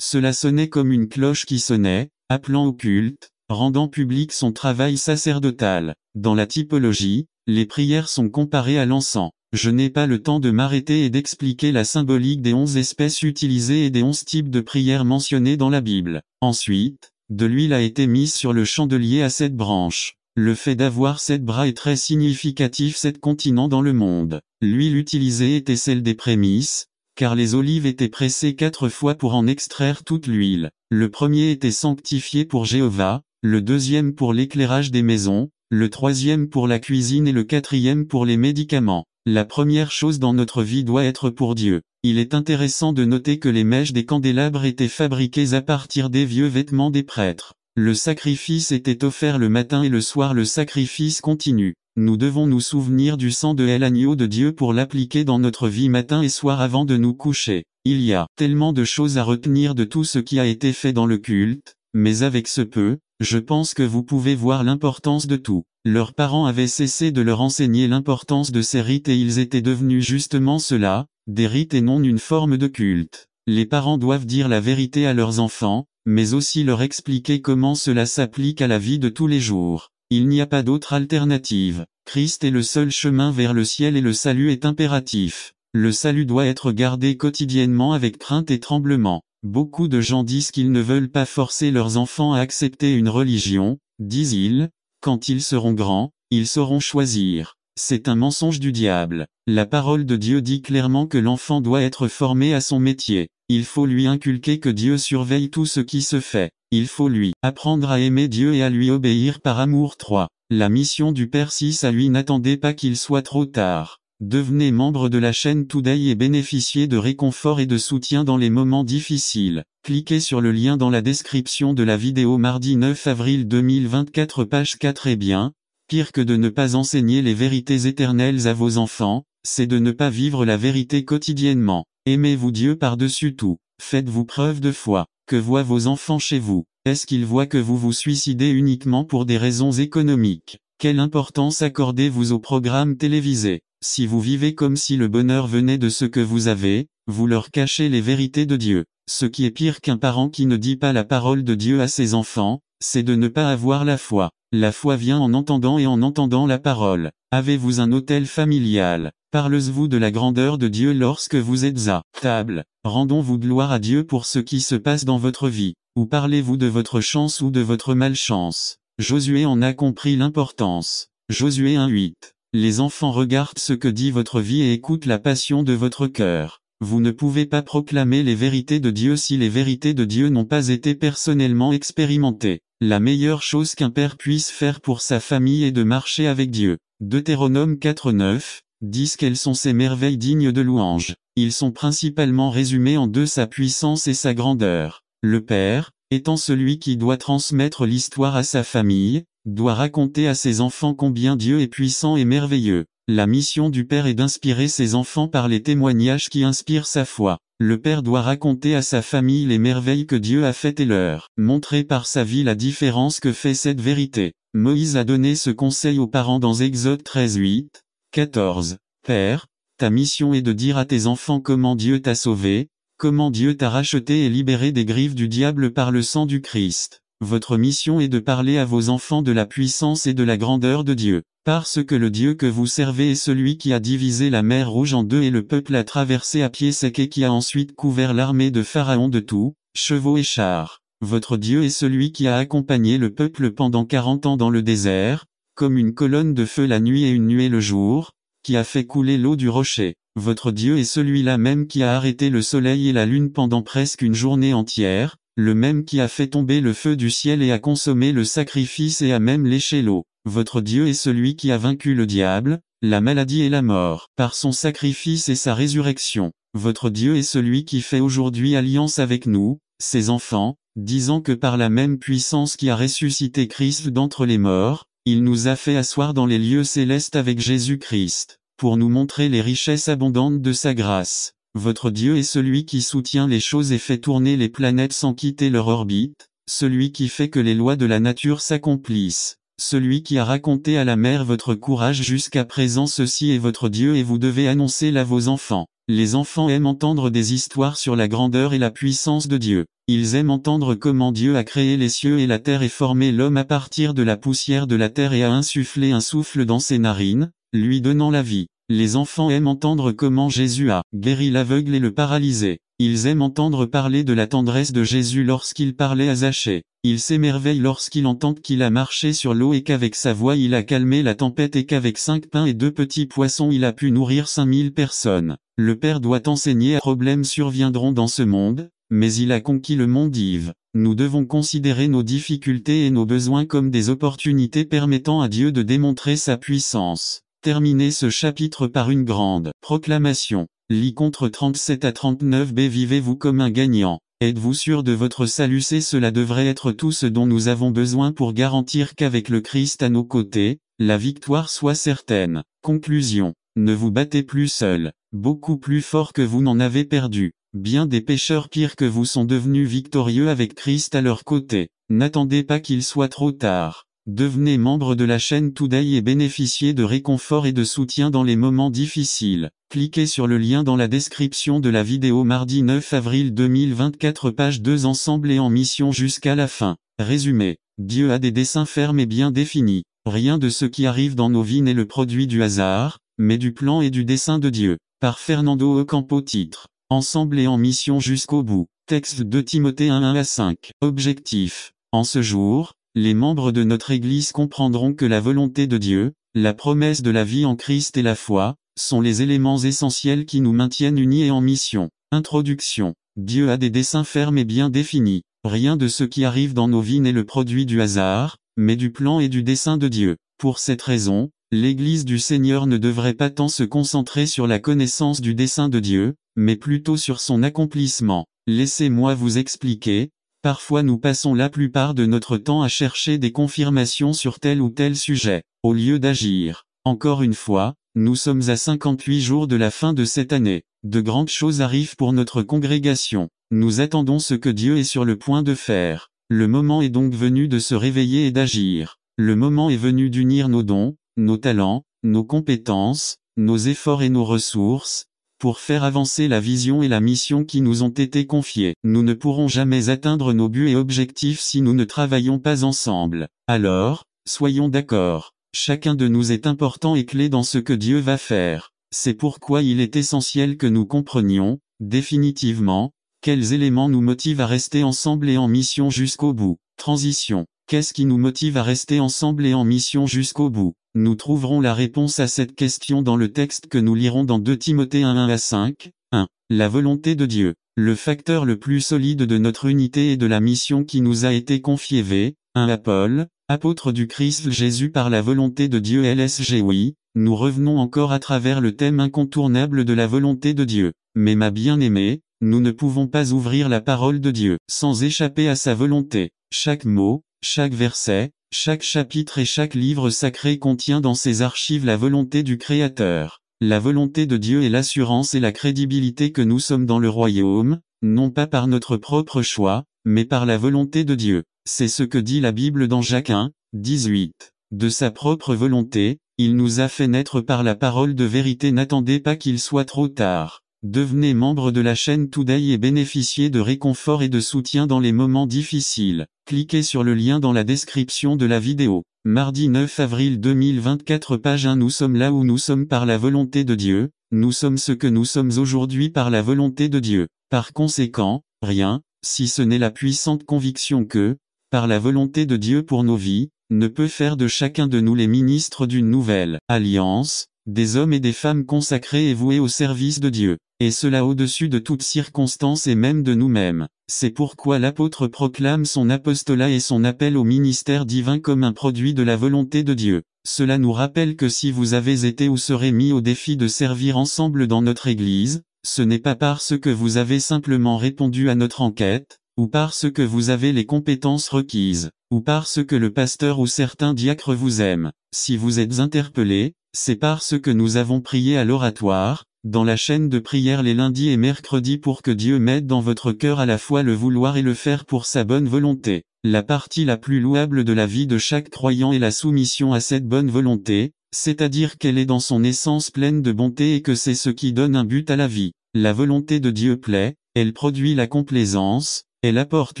Cela sonnait comme une cloche qui sonnait, appelant au culte, rendant public son travail sacerdotal. Dans la typologie, les prières sont comparées à l'encens. Je n'ai pas le temps de m'arrêter et d'expliquer la symbolique des 11 espèces utilisées et des 11 types de prières mentionnés dans la Bible. Ensuite, de l'huile a été mise sur le chandelier à 7 branches. Le fait d'avoir 7 bras est très significatif 7 continents dans le monde. L'huile utilisée était celle des prémices, car les olives étaient pressées 4 fois pour en extraire toute l'huile. Le premier était sanctifié pour Jéhovah, le deuxième pour l'éclairage des maisons, le troisième pour la cuisine et le quatrième pour les médicaments. La première chose dans notre vie doit être pour Dieu. Il est intéressant de noter que les mèches des candélabres étaient fabriquées à partir des vieux vêtements des prêtres. Le sacrifice était offert le matin et le soir le sacrifice continue. Nous devons nous souvenir du sang de l'agneau de Dieu pour l'appliquer dans notre vie matin et soir avant de nous coucher. Il y a tellement de choses à retenir de tout ce qui a été fait dans le culte, mais avec ce peu, je pense que vous pouvez voir l'importance de tout. Leurs parents avaient cessé de leur enseigner l'importance de ces rites et ils étaient devenus justement cela, des rites et non une forme de culte. Les parents doivent dire la vérité à leurs enfants, mais aussi leur expliquer comment cela s'applique à la vie de tous les jours. Il n'y a pas d'autre alternative. Christ est le seul chemin vers le ciel et le salut est impératif. Le salut doit être gardé quotidiennement avec crainte et tremblement. Beaucoup de gens disent qu'ils ne veulent pas forcer leurs enfants à accepter une religion, disent-ils. Quand ils seront grands, ils sauront choisir. C'est un mensonge du diable. La parole de Dieu dit clairement que l'enfant doit être formé à son métier. Il faut lui inculquer que Dieu surveille tout ce qui se fait. Il faut lui apprendre à aimer Dieu et à lui obéir par amour. 3. La mission du Père 6 à lui. N'attendez pas qu'il soit trop tard. Devenez membre de la chaîne Today et bénéficiez de réconfort et de soutien dans les moments difficiles. Cliquez sur le lien dans la description de la vidéo mardi 9 avril 2024 page 4. Eh bien, pire que de ne pas enseigner les vérités éternelles à vos enfants, c'est de ne pas vivre la vérité quotidiennement. Aimez-vous Dieu par-dessus tout. Faites-vous preuve de foi. Que voient vos enfants chez vous? Est-ce qu'ils voient que vous vous suicidez uniquement pour des raisons économiques? Quelle importance accordez-vous aux programmes télévisés? Si vous vivez comme si le bonheur venait de ce que vous avez, vous leur cachez les vérités de Dieu. Ce qui est pire qu'un parent qui ne dit pas la parole de Dieu à ses enfants, c'est de ne pas avoir la foi. La foi vient en entendant et en entendant la parole. Avez-vous un autel familial? Parlez-vous de la grandeur de Dieu lorsque vous êtes à table? Rendons-vous gloire à Dieu pour ce qui se passe dans votre vie? Ou parlez-vous de votre chance ou de votre malchance? Josué en a compris l'importance. Josué 1:8. Les enfants regardent ce que dit votre vie et écoutent la passion de votre cœur. Vous ne pouvez pas proclamer les vérités de Dieu si les vérités de Dieu n'ont pas été personnellement expérimentées. La meilleure chose qu'un père puisse faire pour sa famille est de marcher avec Dieu. Deutéronome 4:9 disent quelles sont ces merveilles dignes de louange. Ils sont principalement résumés en deux: sa puissance et sa grandeur. Le père, étant celui qui doit transmettre l'histoire à sa famille, doit raconter à ses enfants combien Dieu est puissant et merveilleux. La mission du père est d'inspirer ses enfants par les témoignages qui inspirent sa foi. Le père doit raconter à sa famille les merveilles que Dieu a faites et leur montrer par sa vie la différence que fait cette vérité. Moïse a donné ce conseil aux parents dans Exode 13:8, 14. Père, ta mission est de dire à tes enfants comment Dieu t'a sauvé, comment Dieu t'a racheté et libéré des griffes du diable par le sang du Christ. Votre mission est de parler à vos enfants de la puissance et de la grandeur de Dieu. Parce que le Dieu que vous servez est celui qui a divisé la mer Rouge en deux et le peuple a traversé à pied sec et qui a ensuite couvert l'armée de Pharaon de tout, chevaux et chars. Votre Dieu est celui qui a accompagné le peuple pendant 40 ans dans le désert, comme une colonne de feu la nuit et une nuée le jour, qui a fait couler l'eau du rocher. Votre Dieu est celui-là même qui a arrêté le soleil et la lune pendant presque une journée entière, le même qui a fait tomber le feu du ciel et a consommé le sacrifice et a même léché l'eau. Votre Dieu est celui qui a vaincu le diable, la maladie et la mort, par son sacrifice et sa résurrection. Votre Dieu est celui qui fait aujourd'hui alliance avec nous, ses enfants, disant que par la même puissance qui a ressuscité Christ d'entre les morts, il nous a fait asseoir dans les lieux célestes avec Jésus-Christ, pour nous montrer les richesses abondantes de sa grâce. Votre Dieu est celui qui soutient les choses et fait tourner les planètes sans quitter leur orbite, celui qui fait que les lois de la nature s'accomplissent, celui qui a raconté à la mer votre courage jusqu'à présent. Ceci est votre Dieu et vous devez annoncer-la à vos enfants. Les enfants aiment entendre des histoires sur la grandeur et la puissance de Dieu. Ils aiment entendre comment Dieu a créé les cieux et la terre et formé l'homme à partir de la poussière de la terre et a insufflé un souffle dans ses narines, lui donnant la vie. Les enfants aiment entendre comment Jésus a guéri l'aveugle et le paralysé. Ils aiment entendre parler de la tendresse de Jésus lorsqu'il parlait à Zachée. Ils s'émerveillent lorsqu'ils entendent qu'il a marché sur l'eau et qu'avec sa voix il a calmé la tempête et qu'avec 5 pains et 2 petits poissons il a pu nourrir 5000 personnes. Le Père doit enseigner à problèmes surviendront dans ce monde, mais il a conquis le monde Yves. Nous devons considérer nos difficultés et nos besoins comme des opportunités permettant à Dieu de démontrer sa puissance. Terminez ce chapitre par une grande proclamation. Lit contre 37 à 39b. Vivez-vous comme un gagnant. Êtes-vous sûr de votre salut? Cela devrait être tout ce dont nous avons besoin pour garantir qu'avec le Christ à nos côtés, la victoire soit certaine. Conclusion. Ne vous battez plus seul. Beaucoup plus fort que vous n'en avez perdu. Bien des pécheurs pires que vous sont devenus victorieux avec Christ à leur côté. N'attendez pas qu'il soit trop tard. Devenez membre de la chaîne Today et bénéficiez de réconfort et de soutien dans les moments difficiles. Cliquez sur le lien dans la description de la vidéo mardi 9 avril 2024 page 2 ensemble et en mission jusqu'à la fin. Résumé. Dieu a des desseins fermes et bien définis. Rien de ce qui arrive dans nos vies n'est le produit du hasard, mais du plan et du dessein de Dieu. Par Fernando Ocampo. Titre. Ensemble et en mission jusqu'au bout. Texte de Timothée 1:1-5. Objectif. En ce jour, les membres de notre Église comprendront que la volonté de Dieu, la promesse de la vie en Christ et la foi, sont les éléments essentiels qui nous maintiennent unis et en mission. Introduction. Dieu a des desseins fermes et bien définis. Rien de ce qui arrive dans nos vies n'est le produit du hasard, mais du plan et du dessein de Dieu. Pour cette raison, l'Église du Seigneur ne devrait pas tant se concentrer sur la connaissance du dessein de Dieu, mais plutôt sur son accomplissement. Laissez-moi vous expliquer. Parfois nous passons la plupart de notre temps à chercher des confirmations sur tel ou tel sujet, au lieu d'agir. Encore une fois, nous sommes à 58 jours de la fin de cette année. De grandes choses arrivent pour notre congrégation. Nous attendons ce que Dieu est sur le point de faire. Le moment est donc venu de se réveiller et d'agir. Le moment est venu d'unir nos dons, nos talents, nos compétences, nos efforts et nos ressources, pour faire avancer la vision et la mission qui nous ont été confiées. Nous ne pourrons jamais atteindre nos buts et objectifs si nous ne travaillons pas ensemble. Alors, soyons d'accord. Chacun de nous est important et clé dans ce que Dieu va faire. C'est pourquoi il est essentiel que nous comprenions, définitivement, quels éléments nous motivent à rester ensemble et en mission jusqu'au bout. Transition. Qu'est-ce qui nous motive à rester ensemble et en mission jusqu'au bout? Nous trouverons la réponse à cette question dans le texte que nous lirons dans 2 Timothée 1:1-5. 1. La volonté de Dieu. Le facteur le plus solide de notre unité et de la mission qui nous a été confiée. 1. Paul, apôtre du Christ Jésus par la volonté de Dieu. LSG. Oui, nous revenons encore à travers le thème incontournable de la volonté de Dieu. Mais ma bien-aimée, nous ne pouvons pas ouvrir la parole de Dieu sans échapper à sa volonté. Chaque mot, chaque verset, chaque chapitre et chaque livre sacré contient dans ses archives la volonté du Créateur. La volonté de Dieu est l'assurance et la crédibilité que nous sommes dans le royaume, non pas par notre propre choix, mais par la volonté de Dieu. C'est ce que dit la Bible dans Jacques 1:18. De sa propre volonté, il nous a fait naître par la parole de vérité. N'attendez pas qu'il soit trop tard. Devenez membre de la chaîne Today et bénéficiez de réconfort et de soutien dans les moments difficiles. Cliquez sur le lien dans la description de la vidéo. Mardi 9 avril 2024. Page 1. Nous sommes là où nous sommes par la volonté de Dieu. Nous sommes ce que nous sommes aujourd'hui par la volonté de Dieu. Par conséquent, rien, si ce n'est la puissante conviction que, par la volonté de Dieu pour nos vies, ne peut faire de chacun de nous les ministres d'une nouvelle alliance, des hommes et des femmes consacrés et voués au service de Dieu, et cela au-dessus de toute circonstance et même de nous-mêmes. C'est pourquoi l'apôtre proclame son apostolat et son appel au ministère divin comme un produit de la volonté de Dieu. Cela nous rappelle que si vous avez été ou serez mis au défi de servir ensemble dans notre Église, ce n'est pas parce que vous avez simplement répondu à notre enquête, ou parce que vous avez les compétences requises, ou parce que le pasteur ou certains diacres vous aiment. Si vous êtes interpellé, c'est parce que nous avons prié à l'oratoire, dans la chaîne de prière les lundis et mercredis pour que Dieu mette dans votre cœur à la fois le vouloir et le faire pour sa bonne volonté. La partie la plus louable de la vie de chaque croyant est la soumission à cette bonne volonté, c'est-à-dire qu'elle est dans son essence pleine de bonté et que c'est ce qui donne un but à la vie. La volonté de Dieu plaît, elle produit la complaisance, elle apporte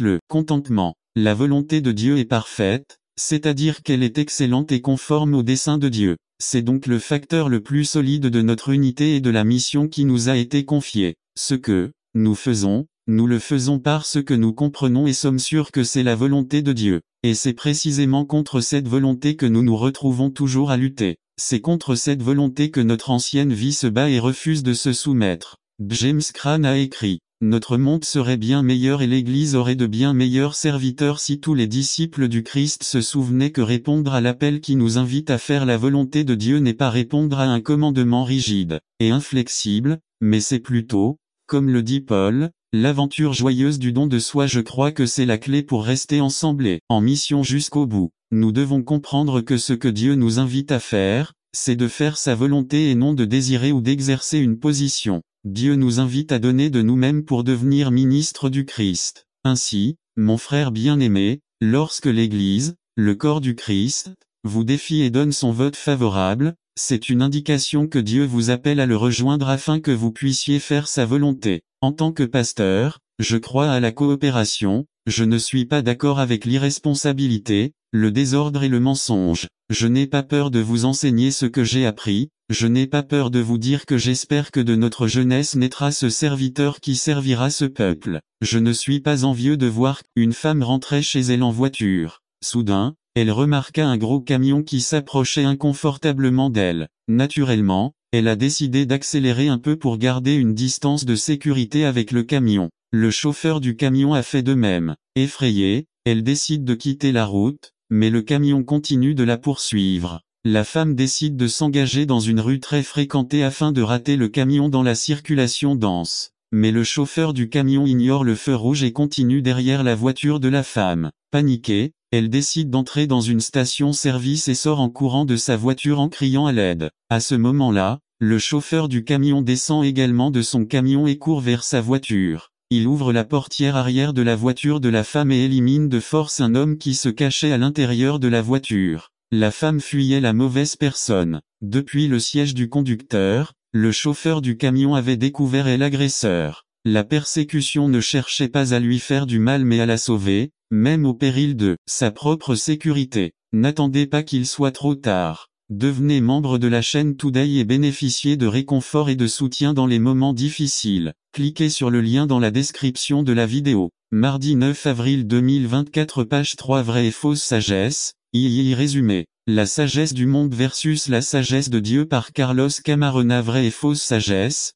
le contentement. La volonté de Dieu est parfaite, c'est-à-dire qu'elle est excellente et conforme au dessein de Dieu. C'est donc le facteur le plus solide de notre unité et de la mission qui nous a été confiée. Ce que nous faisons, nous le faisons parce que nous comprenons et sommes sûrs que c'est la volonté de Dieu. Et c'est précisément contre cette volonté que nous nous retrouvons toujours à lutter. C'est contre cette volonté que notre ancienne vie se bat et refuse de se soumettre. James Cran a écrit: notre monde serait bien meilleur et l'Église aurait de bien meilleurs serviteurs si tous les disciples du Christ se souvenaient que répondre à l'appel qui nous invite à faire la volonté de Dieu n'est pas répondre à un commandement rigide et inflexible, mais c'est plutôt, comme le dit Paul, l'aventure joyeuse du don de soi. Je crois que c'est la clé pour rester ensemble et en mission jusqu'au bout. Nous devons comprendre que ce que Dieu nous invite à faire, c'est de faire sa volonté et non de désirer ou d'exercer une position. Dieu nous invite à donner de nous-mêmes pour devenir ministres du Christ. Ainsi, mon frère bien-aimé, lorsque l'Église, le corps du Christ, vous défie et donne son vote favorable, c'est une indication que Dieu vous appelle à le rejoindre afin que vous puissiez faire sa volonté. En tant que pasteur, je crois à la coopération, je ne suis pas d'accord avec l'irresponsabilité, le désordre et le mensonge. Je n'ai pas peur de vous enseigner ce que j'ai appris, je n'ai pas peur de vous dire que j'espère que de notre jeunesse naîtra ce serviteur qui servira ce peuple. Je ne suis pas envieux de voir qu'une femme rentrait chez elle en voiture. Soudain, elle remarqua un gros camion qui s'approchait inconfortablement d'elle. Naturellement, elle a décidé d'accélérer un peu pour garder une distance de sécurité avec le camion. Le chauffeur du camion a fait de même. Effrayée, elle décide de quitter la route, mais le camion continue de la poursuivre. La femme décide de s'engager dans une rue très fréquentée afin de rater le camion dans la circulation dense. Mais le chauffeur du camion ignore le feu rouge et continue derrière la voiture de la femme. Paniquée, elle décide d'entrer dans une station-service et sort en courant de sa voiture en criant à l'aide. À ce moment-là, le chauffeur du camion descend également de son camion et court vers sa voiture. Il ouvre la portière arrière de la voiture de la femme et élimine de force un homme qui se cachait à l'intérieur de la voiture. La femme fuyait la mauvaise personne. Depuis le siège du conducteur, le chauffeur du camion avait découvert l'agresseur. La persécution ne cherchait pas à lui faire du mal mais à la sauver, même au péril de sa propre sécurité. N'attendez pas qu'il soit trop tard. Devenez membre de la chaîne Today et bénéficiez de réconfort et de soutien dans les moments difficiles. Cliquez sur le lien dans la description de la vidéo. Mardi 9 avril 2024 page 3 Vraie et fausse sagesse. Résumé. La sagesse du monde versus la sagesse de Dieu par Carlos Camarona. Vraie et fausse sagesse.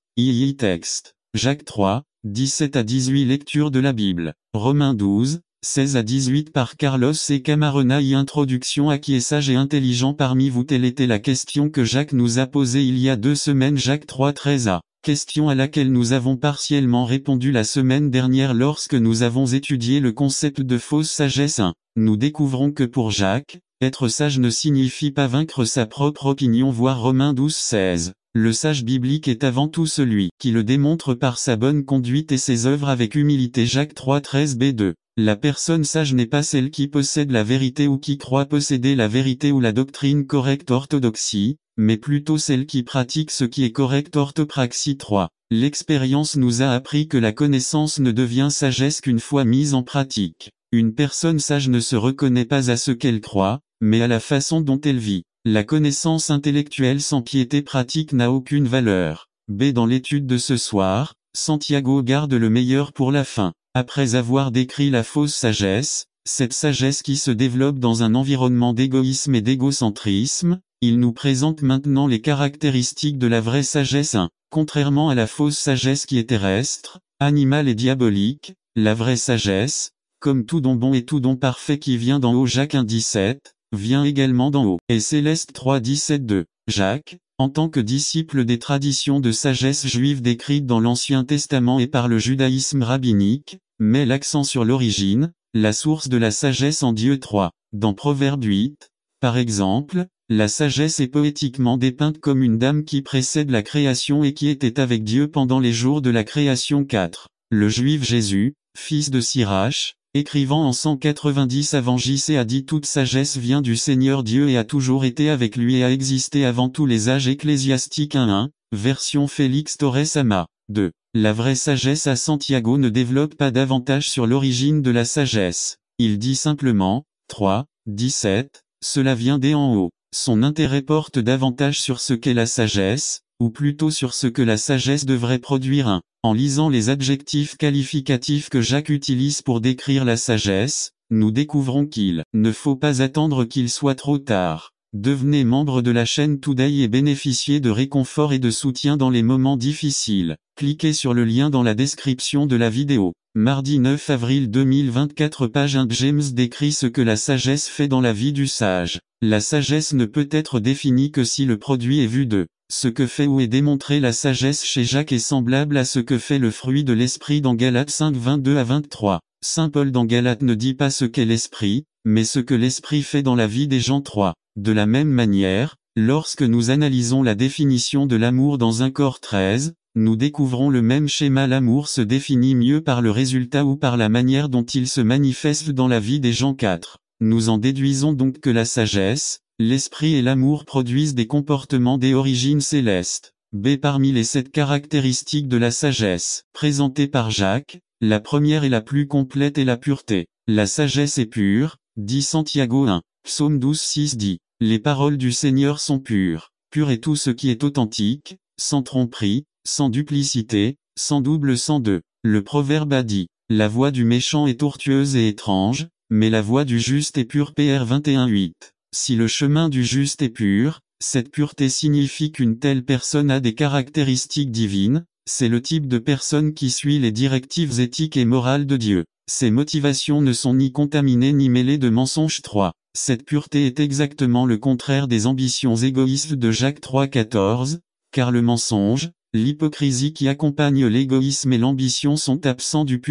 Texte. Jacques 3, 17 à 18 Lecture de la Bible. Romains 12, 16 à 18 par Carlos et Camarona. Introduction. À qui est sage et intelligent parmi vous? Telle était la question que Jacques nous a posée il y a 2 semaines. Jacques 3, 13 à. Question à laquelle nous avons partiellement répondu la semaine dernière lorsque nous avons étudié le concept de fausse sagesse 1. Nous découvrons que pour Jacques, être sage ne signifie pas vaincre sa propre opinion. Voir Romains 12, 16. Le sage biblique est avant tout celui qui le démontre par sa bonne conduite et ses œuvres avec humilité. Jacques 3, 13 b2. La personne sage n'est pas celle qui possède la vérité ou qui croit posséder la vérité ou la doctrine correcte orthodoxie, mais plutôt celle qui pratique ce qui est correct orthopraxie 3. L'expérience nous a appris que la connaissance ne devient sagesse qu'une fois mise en pratique. Une personne sage ne se reconnaît pas à ce qu'elle croit, mais à la façon dont elle vit. La connaissance intellectuelle sans piété pratique n'a aucune valeur. B. Dans l'étude de ce soir, Santiago garde le meilleur pour la fin. Après avoir décrit la fausse sagesse, cette sagesse qui se développe dans un environnement d'égoïsme et d'égocentrisme, il nous présente maintenant les caractéristiques de la vraie sagesse 1. Contrairement à la fausse sagesse qui est terrestre, animale et diabolique, la vraie sagesse, comme tout don bon et tout don parfait qui vient d'en haut Jacques 1, 17, vient également d'en haut. Et Céleste 3, 17 2. Jacques, en tant que disciple des traditions de sagesse juive décrites dans l'Ancien Testament et par le judaïsme rabbinique, met l'accent sur l'origine, la source de la sagesse en Dieu 3. Dans Proverbe 8, par exemple, la sagesse est poétiquement dépeinte comme une dame qui précède la création et qui était avec Dieu pendant les jours de la création 4. Le juif Jésus, fils de Sirach, écrivant en 190 avant JC a dit: toute sagesse vient du Seigneur Dieu et a toujours été avec lui et a existé avant tous les âges. Ecclésiastique 1.1, version Félix Torres Ama. 2. La vraie sagesse à Santiago ne développe pas davantage sur l'origine de la sagesse. Il dit simplement, 3, 17, cela vient d'en haut. Son intérêt porte davantage sur ce qu'est la sagesse, ou plutôt sur ce que la sagesse devrait produire 1. En lisant les adjectifs qualificatifs que Jacques utilise pour décrire la sagesse, nous découvrons qu'il ne faut pas attendre qu'il soit trop tard. Devenez membre de la chaîne Today et bénéficiez de réconfort et de soutien dans les moments difficiles. Cliquez sur le lien dans la description de la vidéo. Mardi 9 avril 2024 page 1 James décrit ce que la sagesse fait dans la vie du sage. La sagesse ne peut être définie que si le produit est vu de ce que fait ou est démontré. La sagesse chez Jacques est semblable à ce que fait le fruit de l'esprit dans Galates 5 22 à 23. Saint Paul dans Galates ne dit pas ce qu'est l'esprit, mais ce que l'esprit fait dans la vie des gens 3. De la même manière, lorsque nous analysons la définition de l'amour dans 1 Corinthiens 13, nous découvrons le même schéma. L'amour se définit mieux par le résultat ou par la manière dont il se manifeste dans la vie des gens 4. Nous en déduisons donc que la sagesse, l'esprit et l'amour produisent des comportements d'origine céleste. B. Parmi les 7 caractéristiques de la sagesse présentées par Jacques, la première et la plus complète est la pureté. La sagesse est pure, dit Santiago 1. Psaume 12:6 dit, les paroles du Seigneur sont pures. Pur est tout ce qui est authentique, sans tromperie, sans duplicité, sans double sans deux. Le proverbe a dit, la voix du méchant est tortueuse et étrange, mais la voix du juste est pure. PR 21:8. Si le chemin du juste est pur, cette pureté signifie qu'une telle personne a des caractéristiques divines, c'est le type de personne qui suit les directives éthiques et morales de Dieu. Ses motivations ne sont ni contaminées ni mêlées de mensonges. 3. Cette pureté est exactement le contraire des ambitions égoïstes de Jacques 3,14, car le mensonge, l'hypocrisie qui accompagne l'égoïsme et l'ambition sont absents du pur